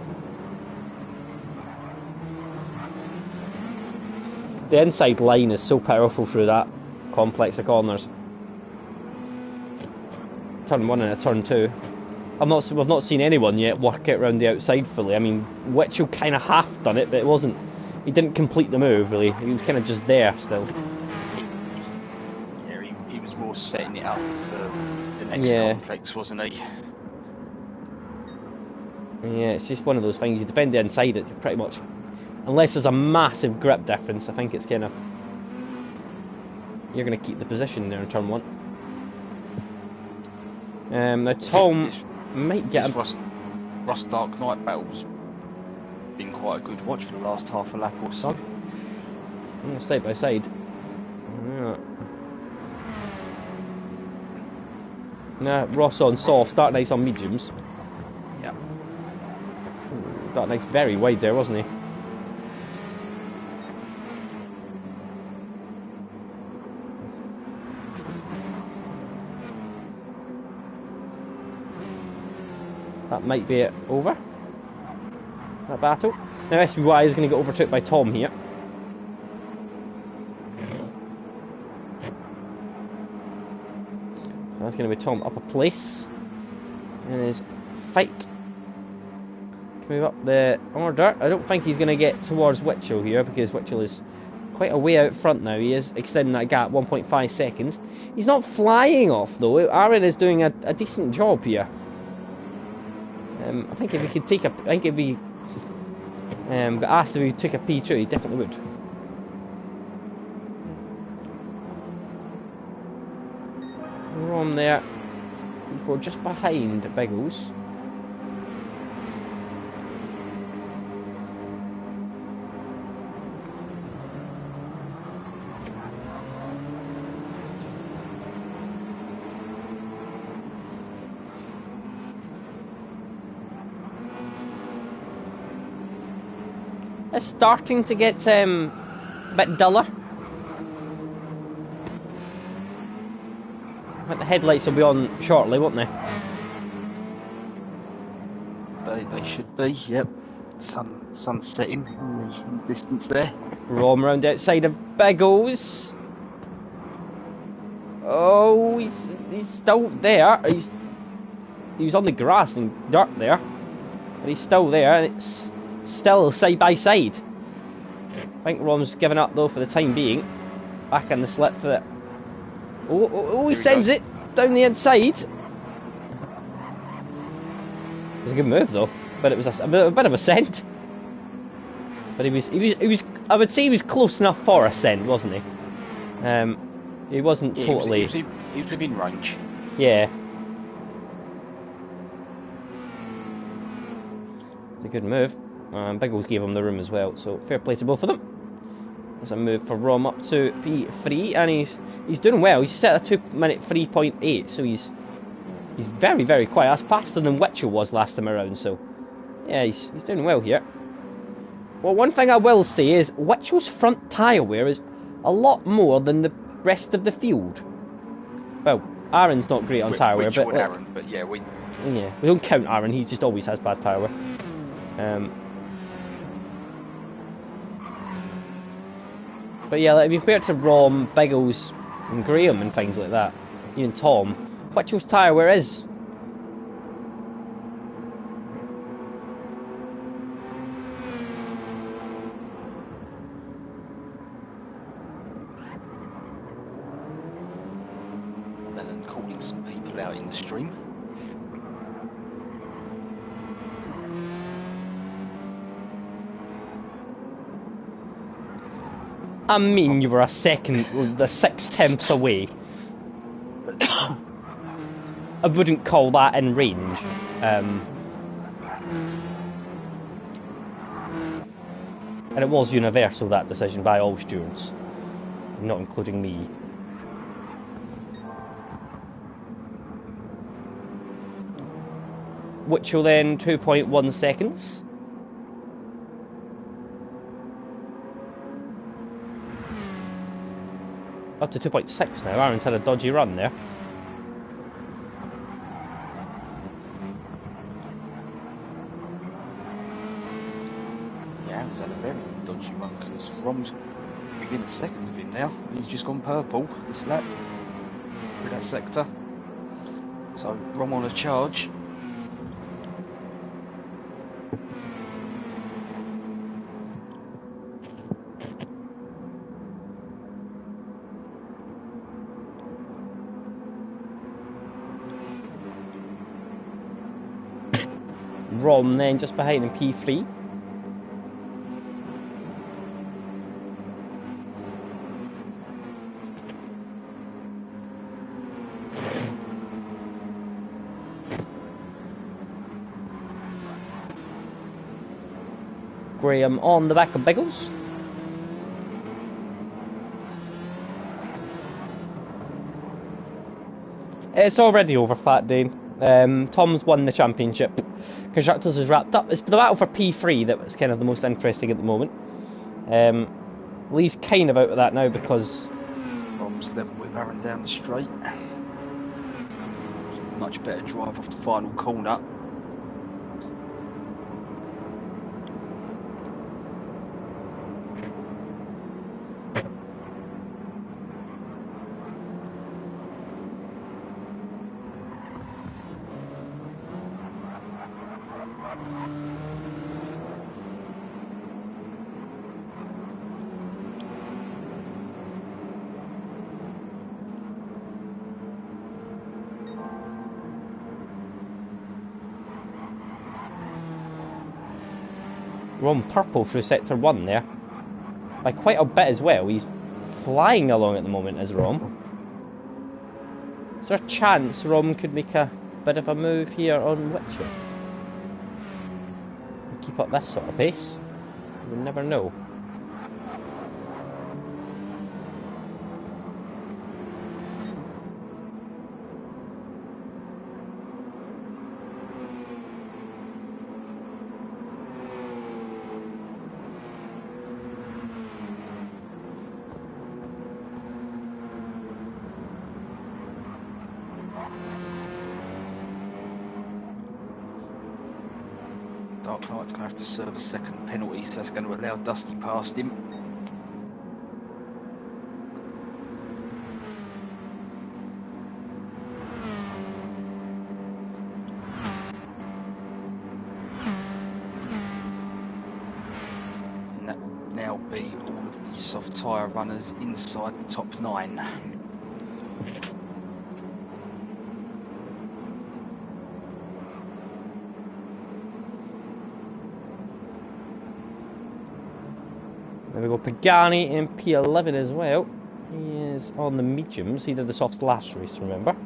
The inside line is so powerful through that complex of corners. Turn 1 and a turn 2. We've not seen anyone yet work it around the outside fully. I mean, Witchell kind of half done it, but it wasn't. He didn't complete the move really. He was kind of just there still. Yeah, he was more setting it up for the next complex, wasn't he? Yeah, it's just one of those things. You defend the inside, it pretty much, unless there's a massive grip difference. I think it's kind of you're going to keep the position there in turn 1. Now Tom might get Rust Dark Knight battle's been quite a good watch for the last half a lap or so. Side by side. Yeah. Nah, Ross on soft, Dark Knight's on mediums. Yeah. Dark Knight's very wide there, wasn't he? That might be it over. That battle. Now SBY is going to get overtook by Tom here. So that's going to be Tom up a place. And his fight to move up the order. I don't think he's going to get towards Witchell here because Witchell is quite a way out front now. He is extending that gap 1.5 seconds. He's not flying off though. Aaron is doing a decent job here. I think if he could take a, I think if he got asked if he took a P2, he definitely would. Rom there, before just behind Biggles. It's starting to get a bit duller. But the headlights will be on shortly, won't they? They should be, yep. Sun setting in the distance there. Rom round outside of Biggles. Oh, he's still there. He was on the grass and dirt there. But he's still there, and it's still side by side. I think Rom's given up though for the time being. Back in the slip for it. Oh, he sends it down the inside. It's a good move though, but it was a bit of a send. But he was. I would say he was close enough for a send, wasn't he? He wasn't totally. He was within range. Yeah. It's a good move. Biggles gave him the room as well, so fair play to both of them. There's a move for Rom up to P3, and he's doing well. He's set a 2-minute 3.8, so he's very, very quiet. That's faster than Witchell was last time around, so yeah, he's doing well here. Well, one thing I will say is Witchell's front tyre wear is a lot more than the rest of the field. Well, Aaron's not great on tyre wear, but Aaron, but yeah, we don't count Aaron. He just always has bad tyre wear. But yeah, like, if you compare it to Rom, Biggles, and Graham and things like that, even Tom, Whitchell's tyre wear is. And calling some people out in the stream. I mean, you were a second, the 6/10 away. I wouldn't call that in range. And it was universal, that decision, by all stewards, not including me. Which will then 2.1 seconds. Up to 2.6 now. Aaron's had a dodgy run there. Yeah, Aaron's had a very dodgy run because Rom's within a second of him now. He's just gone purple this lap through that sector. So Rom on a charge. Rom then just behind in P3. Graham on the back of Biggles. It's already over, Fat Dane. Tom's won the championship. Constructors is wrapped up. It's the battle for P3 that was kind of the most interesting at the moment. Lee's kind of out of that now because Rom's level with Aaron down the straight. Much better drive off the final corner. Rom purple through sector 1 there. By quite a bit as well. He's flying along at the moment as Rom. Is there a chance Rom could make a bit of a move here on Witcher? Keep up this sort of pace? You never know. Dark Knight's going to have to serve a second penalty, so that's going to allow Dusty past him. And that will now be all of the soft tyre runners inside the top 9. There we go, Pagani in P11 as well. He is on the mediums. He did the softs last race, remember?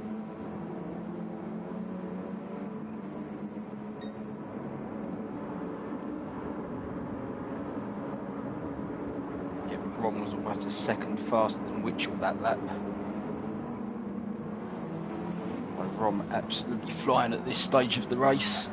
Yeah, Ron was almost a second faster than Witchell that lap. Ron absolutely flying at this stage of the race.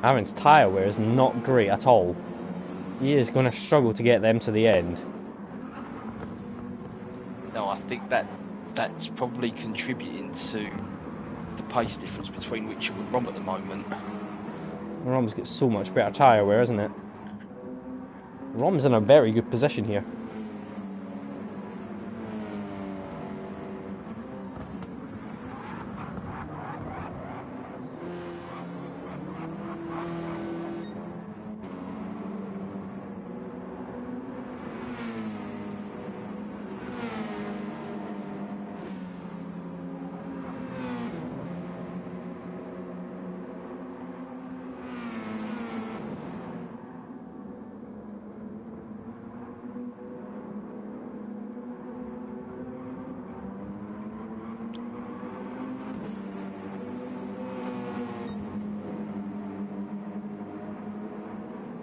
Aaron's tyre wear is not great at all. He is going to struggle to get them to the end. No, I think that that's probably contributing to the pace difference between Witcher and Rom at the moment. Rom's got so much better tyre wear, isn't it? Rom's in a very good position here.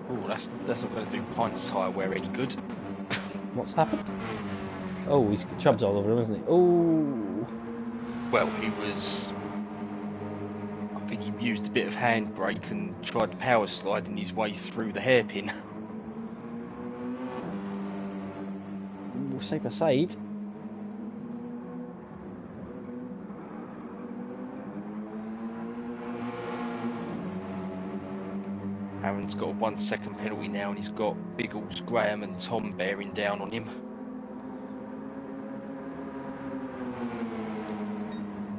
Oh, that's not going to do Pine's tyre wear any good. What's happened? Oh, he's got chubs all over him, isn't he? Oh. Well, I think he used a bit of handbrake and tried power sliding his way through the hairpin. Side by side. Aaron's got a 1 second penalty now, and he's got Biggles, Graham and Tom bearing down on him.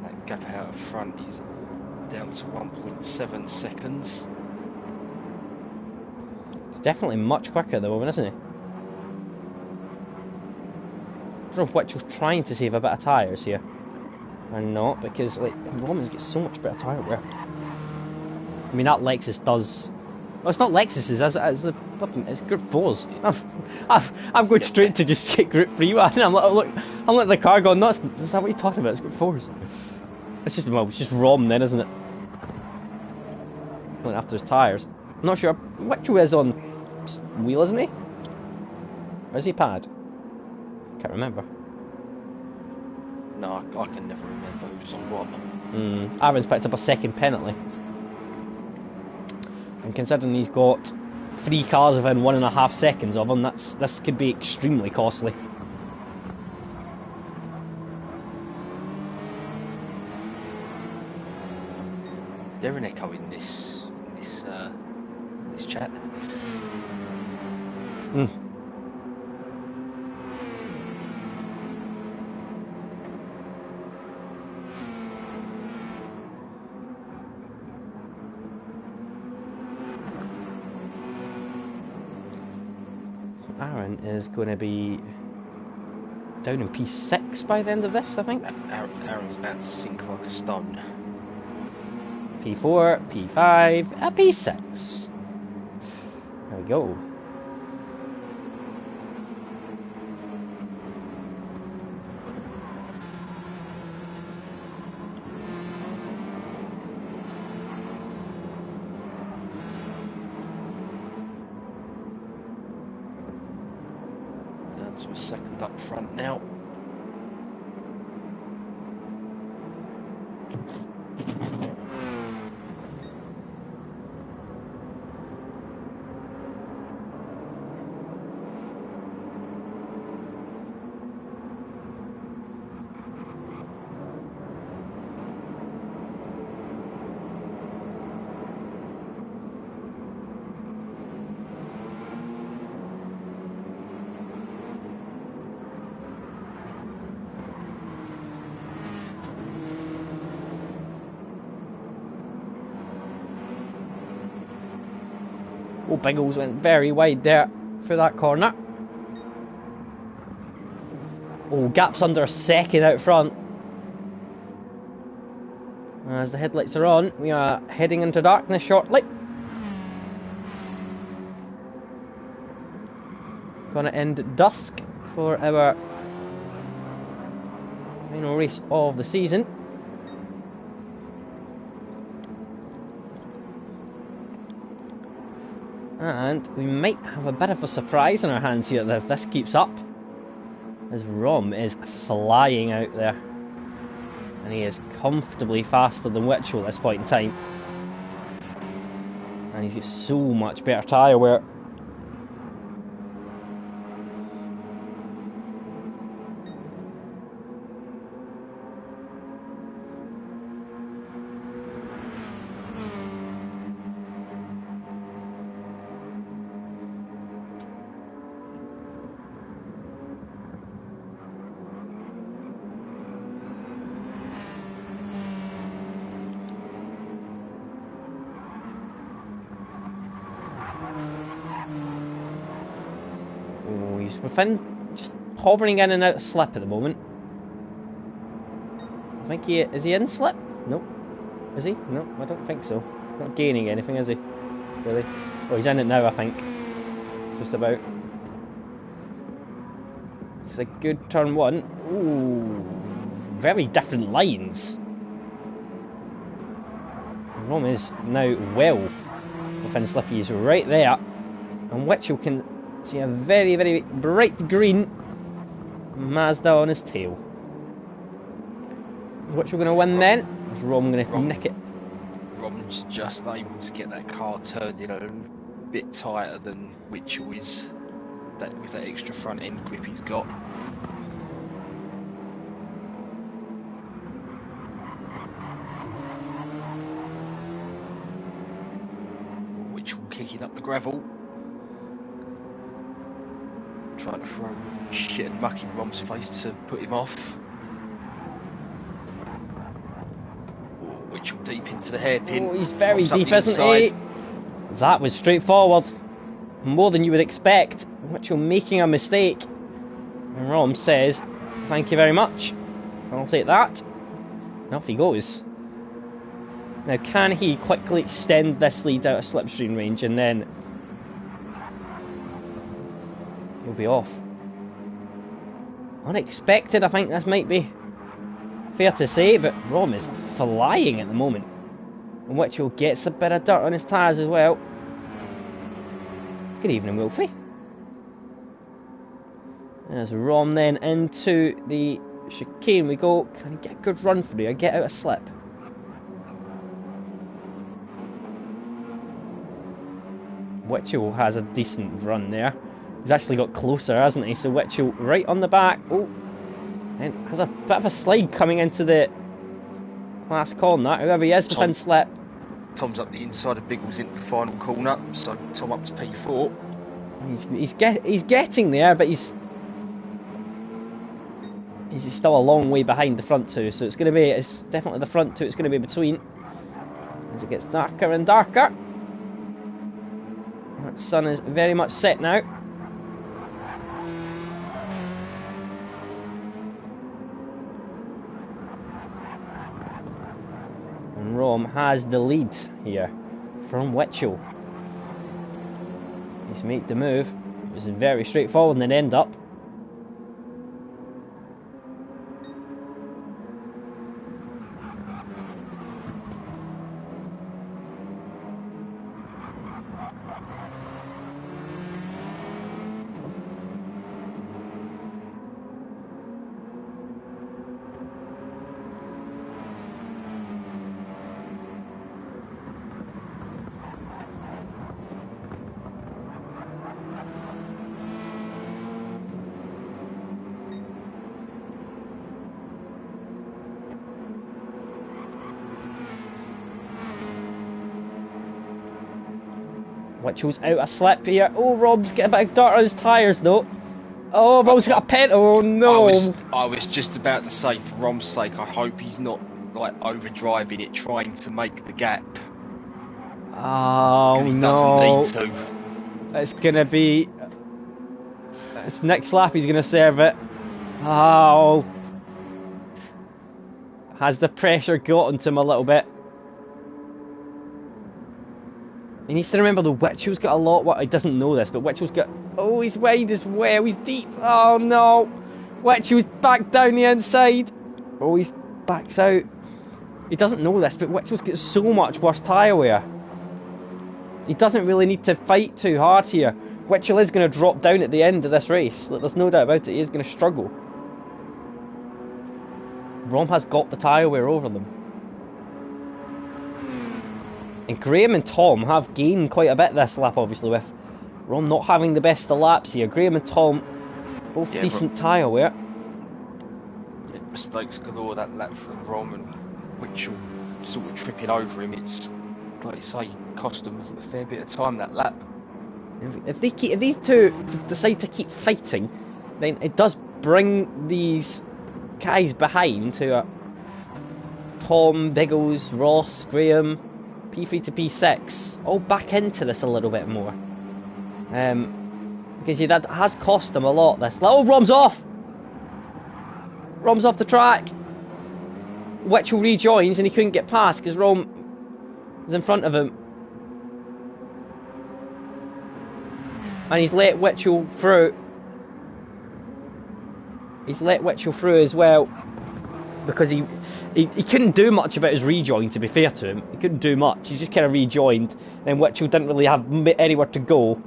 That gap out of front is down to 1.7 seconds. He's definitely much quicker at the moment, isn't he? I don't know if Witcher's trying to save a bit of tyres here or not, because like Roman's got so much better tyre wear. I mean, that Lexus does. Well, it's not Lexus's, it's the fucking, it's Group 4's. I'm going straight to just get Group 3 one. I'm like the car going, no, is that what you're talking about? It's Group 4's. It's just Rom then, isn't it? Going after his tyres. I'm not sure. Witcher is on wheel, isn't he? Or is he pad? Can't remember. No, I can never remember who's on what. Aaron's picked up a second penalty. And considering he's got 3 cars within 1.5 seconds of him, this could be extremely costly. They're an echo in this chat. Aaron is going to be down in P6 by the end of this, I think. Aaron's about to sink like a stone. P4, P5, P6. There we go. Down to a second up front now. Oh, Biggles went very wide there for that corner. Oh, gap's under a second out front. As the headlights are on, we are heading into darkness shortly. Gonna end at dusk for our final race of the season. And we might have a bit of a surprise on our hands here if this keeps up, as Rom is flying out there. And he is comfortably faster than Witchell at this point in time. And he's got so much better tyre wear. he's within, just hovering in and out of slip at the moment. I think is he in slip? Nope. Is he? No, I don't think so. Not gaining anything, is he? Really? Oh, he's in it now, I think. Just about. It's a good turn one. Ooh, very different lines. Rom is now well within slip. He is right there, and Witchell can see a very, very bright green Mazda on his tail. Is Witchell going to win then? Is Rom going to nick it? Rom's just able to get that car turned in a bit tighter than Witchell is, with that extra front end grip he's got. Witchell kicking up the gravel, trying to throw shit and muck in Rom's face to put him off. Witchell deep into the hairpin. Oh, he's very deep, isn't he? That was straightforward. More than you would expect. Witchell making a mistake. And Rom says, thank you very much. I'll take that. And off he goes. Now, can he quickly extend this lead out of slipstream range and then he'll be off? Unexpected, I think this might be fair to say, but Rom is flying at the moment. And Witchell gets a bit of dirt on his tyres as well. Good evening, Wolfie. There's Rom then into the chicane we go. Can he get a good run through or get out of slip? Witchell has a decent run there. He's actually got closer, hasn't he? So Witchell right on the back. Oh, and has a bit of a slide coming into the last corner. Whoever he is within slip. Tom's up the inside of Biggles into the final corner, so Tom up to P4. He's getting there, but he's still a long way behind the front two. So it's definitely the front two. It's going to be between as it gets darker and darker. That sun is very much set now. And Rom has the lead here from Witchell. He's made the move. It was very straightforward and then end up. Witchell's out of slip here. Oh, Rob's getting a bit of dirt on his tyres though. Oh, Rob's got a pent. Oh no. I was just about to say, for Rom's sake, I hope he's not like overdriving it, trying to make the gap. Oh he no. doesn't need to. It's gonna be. It's next lap he's gonna serve it. Oh. Has the pressure gotten to him a little bit? He needs to remember the Witchell's got a lot. Well, he doesn't know this, but Witchell's got. Oh, he's wide as well. He's deep. Oh no. Witchell's back down the inside. Oh, he's backs out. He doesn't know this, but Witchell's got so much worse tyre wear. He doesn't really need to fight too hard here. Witchell is going to drop down at the end of this race. There's no doubt about it. He is going to struggle. Rom has got the tyre wear over them. And Graham and Tom have gained quite a bit this lap, obviously, with Rom not having the best of laps here. Graham and Tom, both decent tyre wear. Yeah, mistakes galore that lap from Rom, and Witchell sort of tripping over him. It's, like you say, cost them a fair bit of time, that lap. If these two decide to keep fighting, then it does bring these guys behind to Tom, Biggles, Ross, Graham, P3 to P6, all back into this a little bit more. Because yeah, that has cost him a lot, this. Oh, Rom's off! Rom's off the track! Witchell rejoins and he couldn't get past because Rom was in front of him. And he's let Witchell through. He's let Witchell through as well. Because he couldn't do much about his rejoin, to be fair to him. He couldn't do much. He just kind of rejoined. And Witchell didn't really have anywhere to go.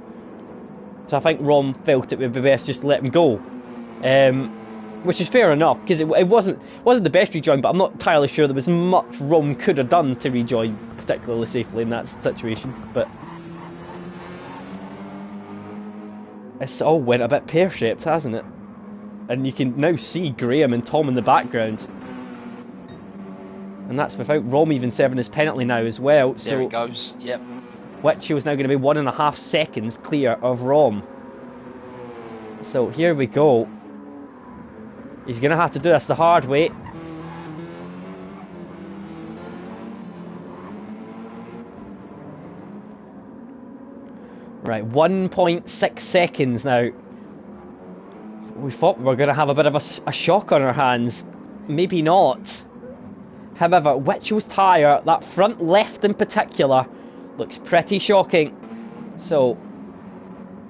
So I think Rom felt it would be best just to let him go. Which is fair enough, because it wasn't the best rejoin, but I'm not entirely sure there was much Rom could have done to rejoin particularly safely in that situation. But it's all went a bit pear-shaped, hasn't it? And you can now see Graham and Tom in the background. And that's without Rom even serving his penalty now as well. There it goes, yep. Witchell is now going to be 1.5 seconds clear of Rom. So here we go. He's going to have to do this the hard way. Right, 1.6 seconds now. We thought we were going to have a bit of a shock on our hands. Maybe not. However, Witchell's tyre, that front left in particular, looks pretty shocking. So,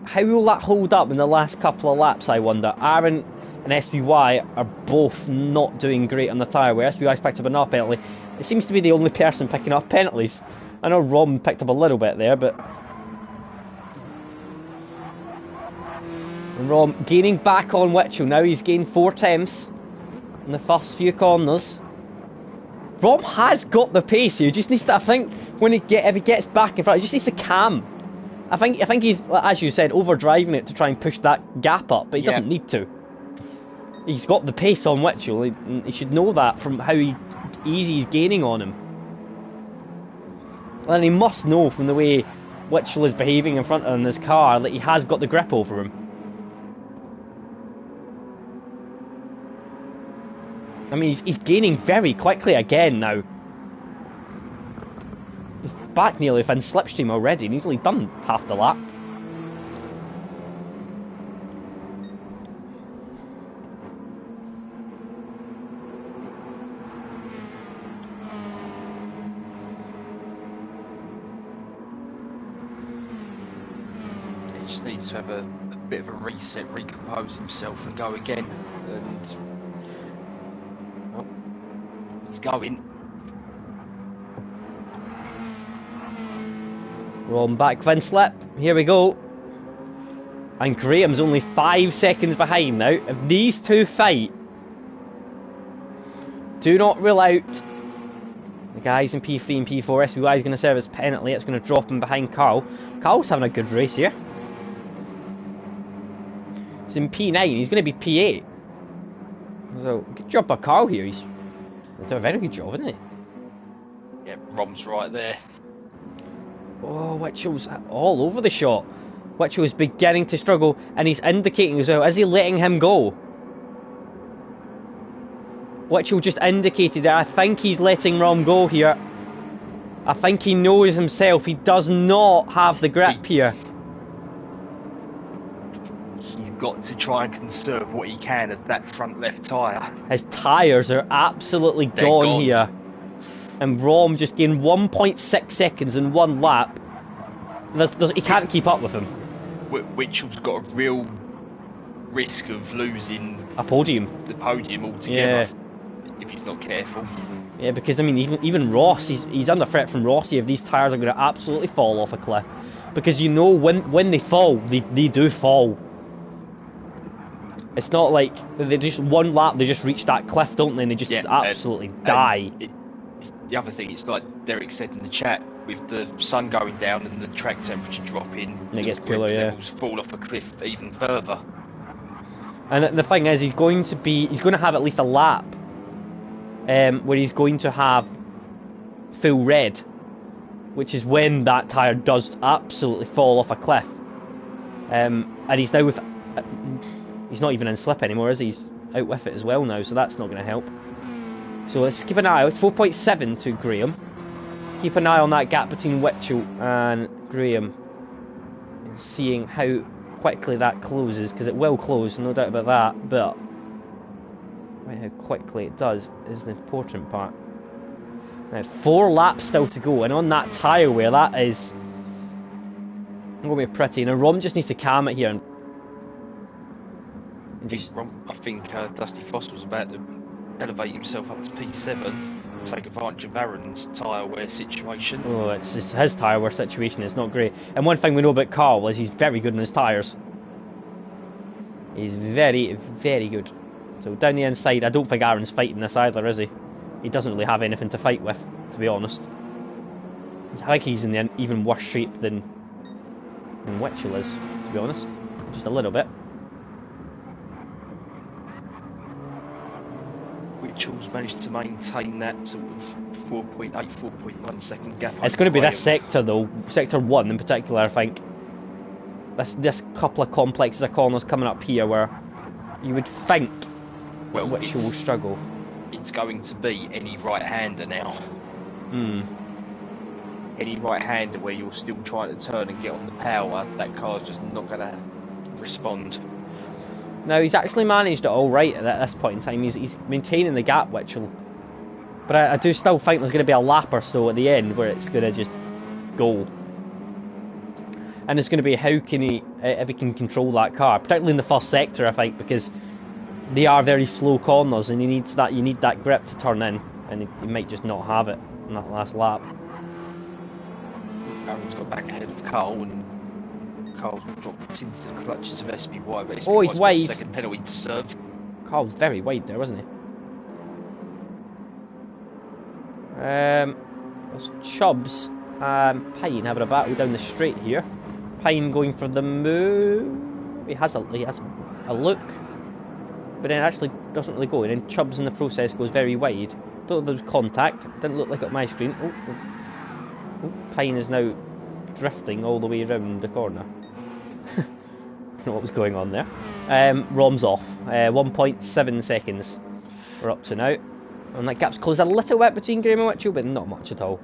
how will that hold up in the last couple of laps, I wonder? Aaron and SBY are both not doing great on the tyre, where SBY's picked up another penalty. It seems to be the only person picking up penalties. I know Rom picked up a little bit there, but... And Rom gaining back on Witchell now. He's gained 4 tenths in the first few corners. Rom has got the pace here. He just needs to, I think, if he gets back in front, he just needs to calm. I think he's, as you said, overdriving it to try and push that gap up, but he doesn't need to. He's got the pace on Witchell. He should know that from how easy he's gaining on him. And he must know from the way Witchell is behaving in front of him in his car that he has got the grip over him. I mean, he's gaining very quickly again now. He's back nearly within slipstream already, and he's only done half the lap. He just needs to have a bit of a reset, recompose himself and go again. And he's going. Rom back within slip. Here we go. And Graham's only 5 seconds behind now. If these two fight, do not rule out the guys in P3 and P4. SBY is going to serve his penalty. It's going to drop him behind Carl. Carl's having a good race here. He's in P9. He's going to be P8. So, good job by Carl here. He's done a very good job, isn't he? Yeah, Rom's right there. Oh, Witchell's all over the shot. Witchell's beginning to struggle, and he's indicating as well. Is he letting him go? Witchell just indicated that I think he's letting Rom go here. I think he knows himself. He does not have the grip here. He's got to try and conserve what he can of that front left tyre. His tyres are absolutely gone here. And Rom just gained 1.6 seconds in one lap. He can't keep up with him. Witchell's got a real risk of losing the podium altogether, if he's not careful. Yeah, because I mean, even Ross, he's under threat from Rossi if these tyres are going to absolutely fall off a cliff. Because you know when they fall, they do fall. It's not like they just one lap they just reach that cliff, don't they? And they just absolutely die. The other thing, it's like Derek said in the chat, with the sun going down and the track temperature dropping, and it gets cooler, levels fall off a cliff even further. And the thing is, he's going to have at least a lap where he's going to have full red, which is when that tyre does absolutely fall off a cliff. And he's now with, he's not even in slip anymore, is he? He's out with it as well now, so that's not going to help. So let's keep an eye. It's 4.7 to Graham. Keep an eye on that gap between Witchell and Graham, seeing how quickly that closes, because it will close, no doubt about that, but how quickly it does is the important part. Now, 4 laps still to go, and on that tyre wear, that is going to be pretty. Now, Rom just needs to calm it here and just... I think Dusty Foss was about to elevate himself up to P7, take advantage of Aaron's tyre wear situation. Oh, it's just his tyre wear situation is not great. And one thing we know about Carl is he's very good on his tyres. He's very, very good. So down the inside, I don't think Aaron's fighting this either, is he? He doesn't really have anything to fight with, to be honest. I think he's in even worse shape than Witchell is, to be honest. Just a little bit. Witchell's managed to maintain that sort of 4.8, 4.1 second gap. It's going to be this sector though, sector 1 in particular, I think. This couple of complexes of corners coming up here where you would think Witchell will struggle. It's going to be any right-hander now. Any right-hander where you're still trying to turn and get on the power, that car's just not going to respond. Now, he's actually managed it all right at this point in time. He's maintaining the gap, Witchell. But I do still think there's going to be a lap or so at the end where it's going to just go. And it's going to be how can he, if he can control that car, particularly in the first sector, I think, because they are very slow corners, and he needs that. You need that grip to turn in, and he might just not have it in that last lap. Aaron's got back ahead of Carl, and Carl's dropped into the clutches of SBY. But oh, he's wide. Second penalty to serve. Carl's very wide there, wasn't he? There's Chubbs and Pine having a battle down the straight here. Pine going for the move. He has a look, but then it actually doesn't really go. And then Chubbs in the process goes very wide. Don't know if there was contact. Didn't look like it on my screen. Oh, Pine is now drifting all the way around the corner. Don't know what was going on there. Rom's off. 1.7 seconds we're up to now. And that gap's closed a little bit between Graham and Witchell, but not much at all.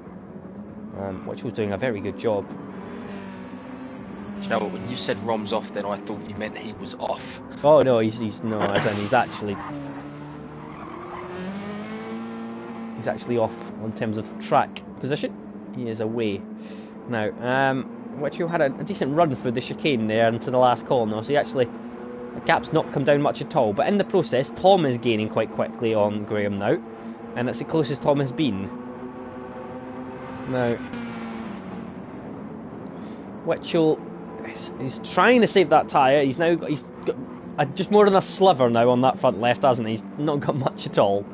Witchell's doing a very good job. Do you know what, when you said Rom's off, then I thought you meant he was off. Oh no, he's no, as in he's actually off in terms of track position. He is away now. Witchell had a decent run through the chicane there into the last corner, so the gap's not come down much at all. But in the process, Tom is gaining quite quickly on Graham now, and it's the closest Tom has been. Now, Witchell, he's trying to save that tyre. He's got just more than a sliver now on that front left, hasn't he? He's not got much at all.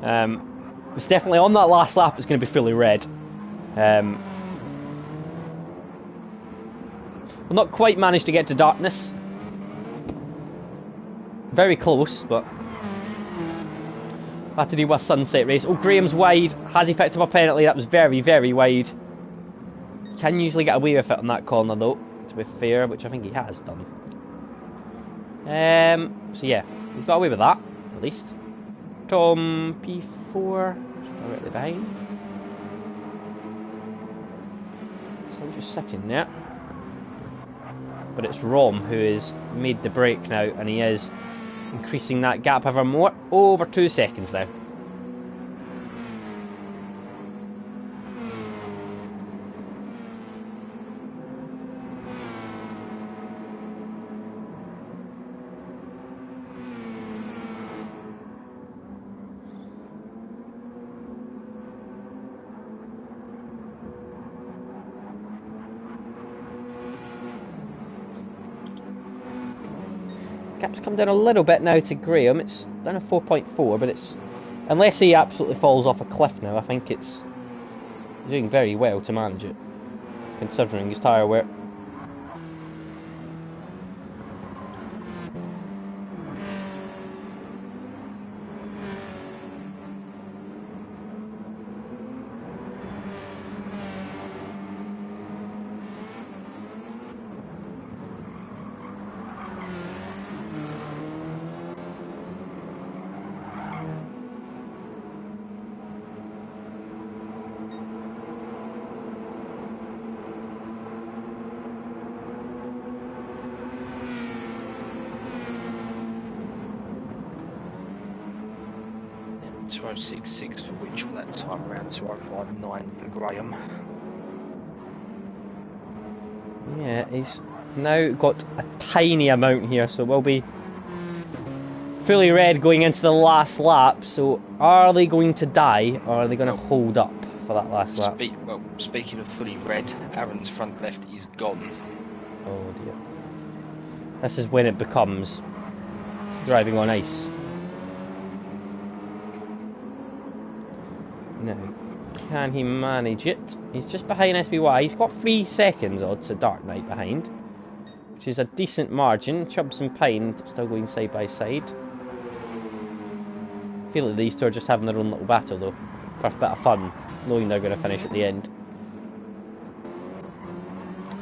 It's definitely on that last lap. It's going to be fully red. We'll not quite managed to get to darkness. Very close, but had to do with sunset race. Oh, Graham's wide. Has he picked up a penalty? That was very, very wide. Can usually get away with it on that corner though, to be fair, which I think he has done. So yeah, he's got away with that, at least. Tom P4, directly behind. Still just sitting there. But it's Rom who has made the break now, and he is increasing that gap ever more. Over 2 seconds now. Gap's come down a little bit now to Graham. It's down to 4.4, but it's, unless he absolutely falls off a cliff now, I think it's doing very well to manage it, considering his tyre wear. 206.6 for Mitchell that time, around 205.9 for Graham. Yeah, he's now got a tiny amount here, so we'll be fully red going into the last lap. So are they going to die, or are they going to hold up for that last lap? Well, speaking of fully red, Aaron's front left is gone. Oh dear. This is when it becomes driving on ice. Now, can he manage it? He's just behind SBY. He's got 3 seconds odds to Dark Knight behind, which is a decent margin. Chubbs and Pine still going side by side. I feel like these two are just having their own little battle though, for a bit of fun, knowing they're going to finish at the end.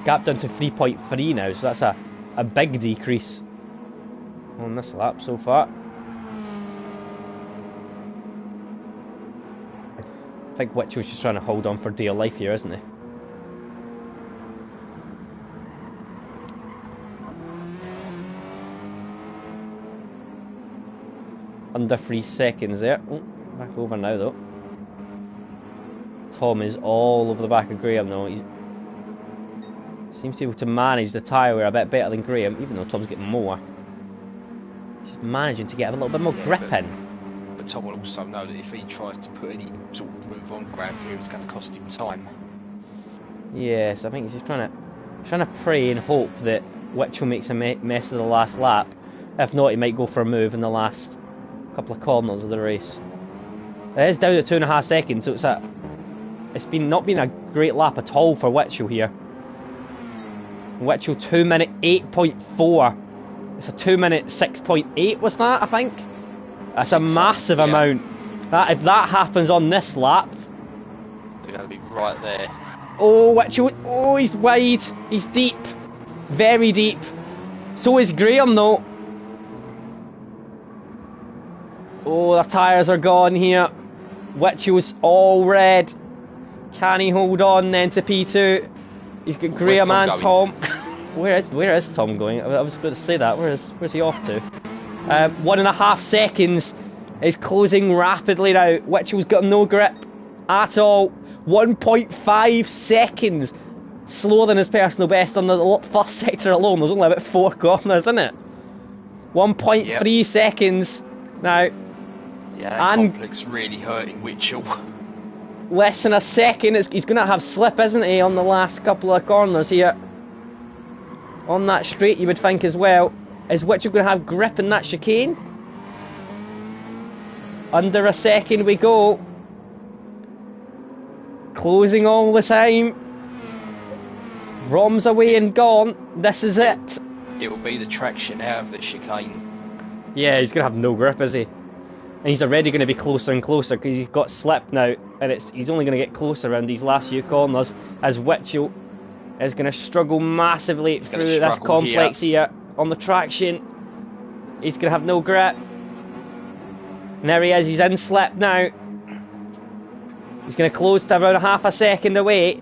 Gap down to 3.3 now, so that's a big decrease on this lap so far. I think Witchel's just trying to hold on for dear life here, isn't he? Under 3 seconds there. Oh, back over now though. Tom is all over the back of Graham though. He seems to be able to manage the tyre wear a bit better than Graham, even though Tom's getting more. He's just managing to get a little bit more grip in. But Tom will also know that if he tries to put any sort of move on Graham here, it's going to cost him time. Yes, I think he's just trying to pray and hope that Witchell makes a mess of the last lap. If not, he might go for a move in the last couple of corners of the race. It is down at 2.5 seconds, so it's not been a great lap at all for Witchell here. Witchell 2 minute 8.4. It's a 2 minute 6.8 was that, I think? That's a massive amount. If that happens on this lap, they're going to be right there. Oh, Witchell, oh, he's wide, he's deep, very deep. So is Graham though. Oh, the tyres are gone here. Witchell's all red. Can he hold on then to P2? He's got Graham and Tom. Where is Tom going? I was going to say that. Where's he off to? 1.5 seconds is closing rapidly now. Witchell's got no grip at all. 1.5 seconds slower than his personal best on the first sector alone. There's only about 4 corners, isn't it? 1.3 seconds now. Yeah, that complex really hurting Witchell. Less than a second. He's going to have slip, isn't he, on the last couple of corners here. On that straight, you would think as well. Is Witchell going to have grip in that chicane? Under a second we go. Closing all the time. Rom's away and gone. This is it. It will be the traction out of the chicane. Yeah, he's going to have no grip, is he? And he's already going to be closer and closer because he's got slip now, and he's only going to get closer around these last few corners as Witchell is going to struggle massively through this complex here on the traction. He's going to have no grip. And there he is, he's in slip now. He's going to close to around half a second away.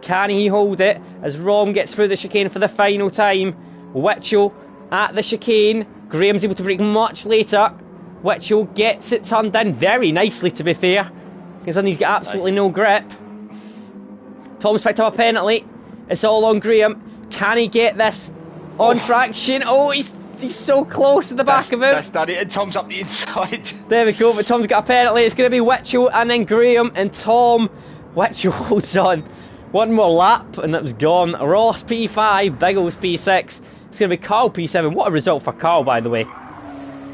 Can he hold it as Rom gets through the chicane for the final time? Witchell at the chicane. Graham's able to brake much later. Witchell gets it turned in very nicely, to be fair, because then he's got absolutely no grip. Tom's picked up a penalty. It's all on Graham. Can he get this on traction? Oh, he's so close to the back of him. That's done it, and Tom's up the inside. There we go, but Tom's got a penalty. It's going to be Witchell and then Graham and Tom. Witchell holds on. One more lap and it was gone. Ross P5, Biggles P6. It's going to be Carl P7. What a result for Carl, by the way.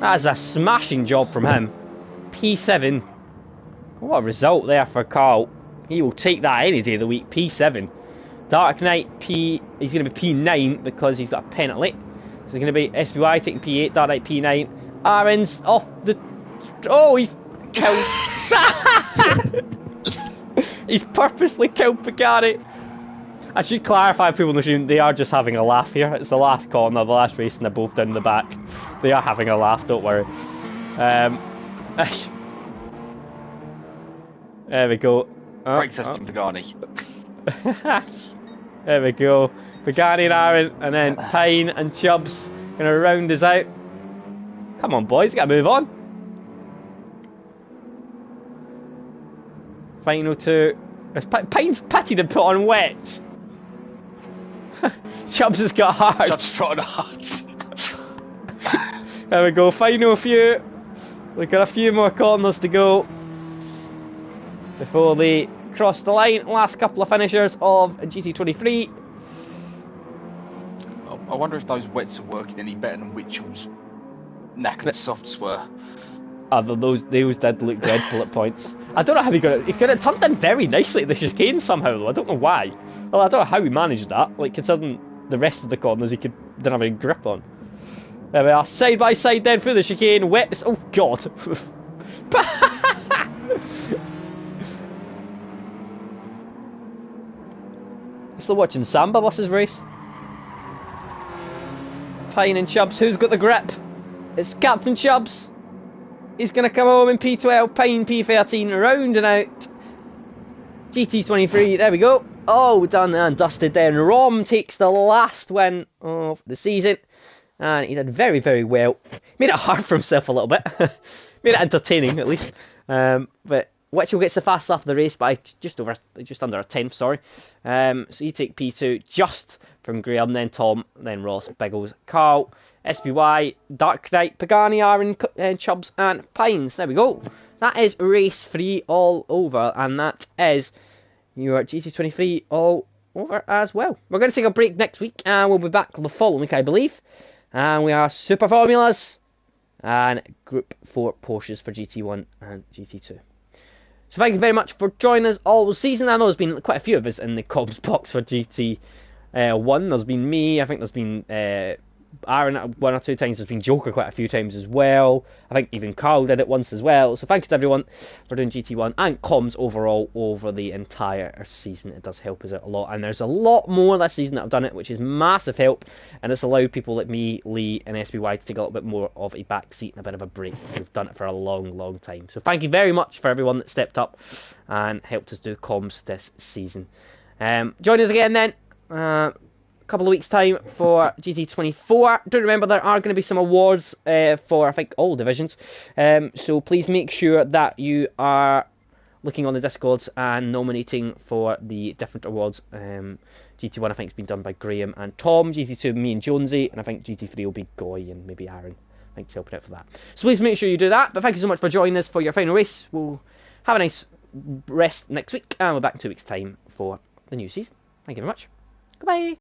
That is a smashing job from him. P7. What a result there for Carl. He will take that any day of the week. P7. Dark Knight P. He's going to be P9 because he's got a penalty. So he's going to be SBY taking P8. Dark Knight P9. Aaron's off the. Oh, he's killed. He's purposely killed Picari. I should clarify, people in the stream, they are just having a laugh here. It's the last corner, the last race, and they're both down the back. They are having a laugh, don't worry. There we go. Brake testing Pagani. There we go. Pagani and Aaron, and then Pine and Chubbs going to round us out. Come on, boys, got to move on. Final two. Pine's pitted and put on wet. Chubbs has got hard. Chubbs put on hard. There we go, final few. We've got a few more corners to go before they cross the line. Last couple of finishers of GT23. I wonder if those wets are working any better than Mitchell's knackered softs were. Those did look dreadful at points. I don't know how he got it. He got it turned in very nicely at the chicane somehow though. I don't know why. Well, I don't know how he managed that. Like, considering the rest of the corners he didn't have any grip on. There we are, side by side then through the chicane. Wet. Oh god. Still watching Samba versus race. Pine and Chubbs. Who's got the grip? It's Captain Chubbs. He's going to come home in P12. Pine P13. Rounding out GT23. There we go. Oh, done and dusted then. Rom takes the last win of the season. And he did very, very well. Made it hard for himself a little bit. Made it entertaining, at least. But Witchell gets the fast lap of the race by just under a tenth, sorry. So you take P2 just from Graham, then Tom, then Ross, Biggles, Carl, SBY, Dark Knight, Pagani, Aaron, Chubbs, and Pines. There we go. That is race 3 all over, and that is your GT23 all over as well. We're going to take a break next week, and we'll be back the following week, I believe. And we are Super Formulas and Group 4 Porsches for GT1 and GT2. So thank you very much for joining us all season. I know there's been quite a few of us in the Cobbs box for GT1. There's been me, I think there's been Aaron one or two times, there's been Joker quite a few times as well. I think even Carl did it once as well. So thank you to everyone for doing GT1 and comms overall over the entire season. It does help us out a lot, and there's a lot more this season that have done it, which is massive help, and it's allowed people like me, Lee and SBY to take a little bit more of a back seat and a bit of a break. We've done it for a long time. So thank you very much for everyone that stepped up and helped us do comms this season. Join us again then. Couple of weeks time for GT24. Do remember there are going to be some awards for I think all divisions, so please make sure that you are looking on the Discords and nominating for the different awards. GT1 I think has been done by Graham and Tom, GT2 me and Jonesy, and I think GT3 will be Goy and maybe Aaron. I think to help out for that. So please make sure you do that. But thank you so much for joining us for your final race. We'll have a nice rest next week, and we're back in 2 weeks time for the new season. Thank you very much. Goodbye.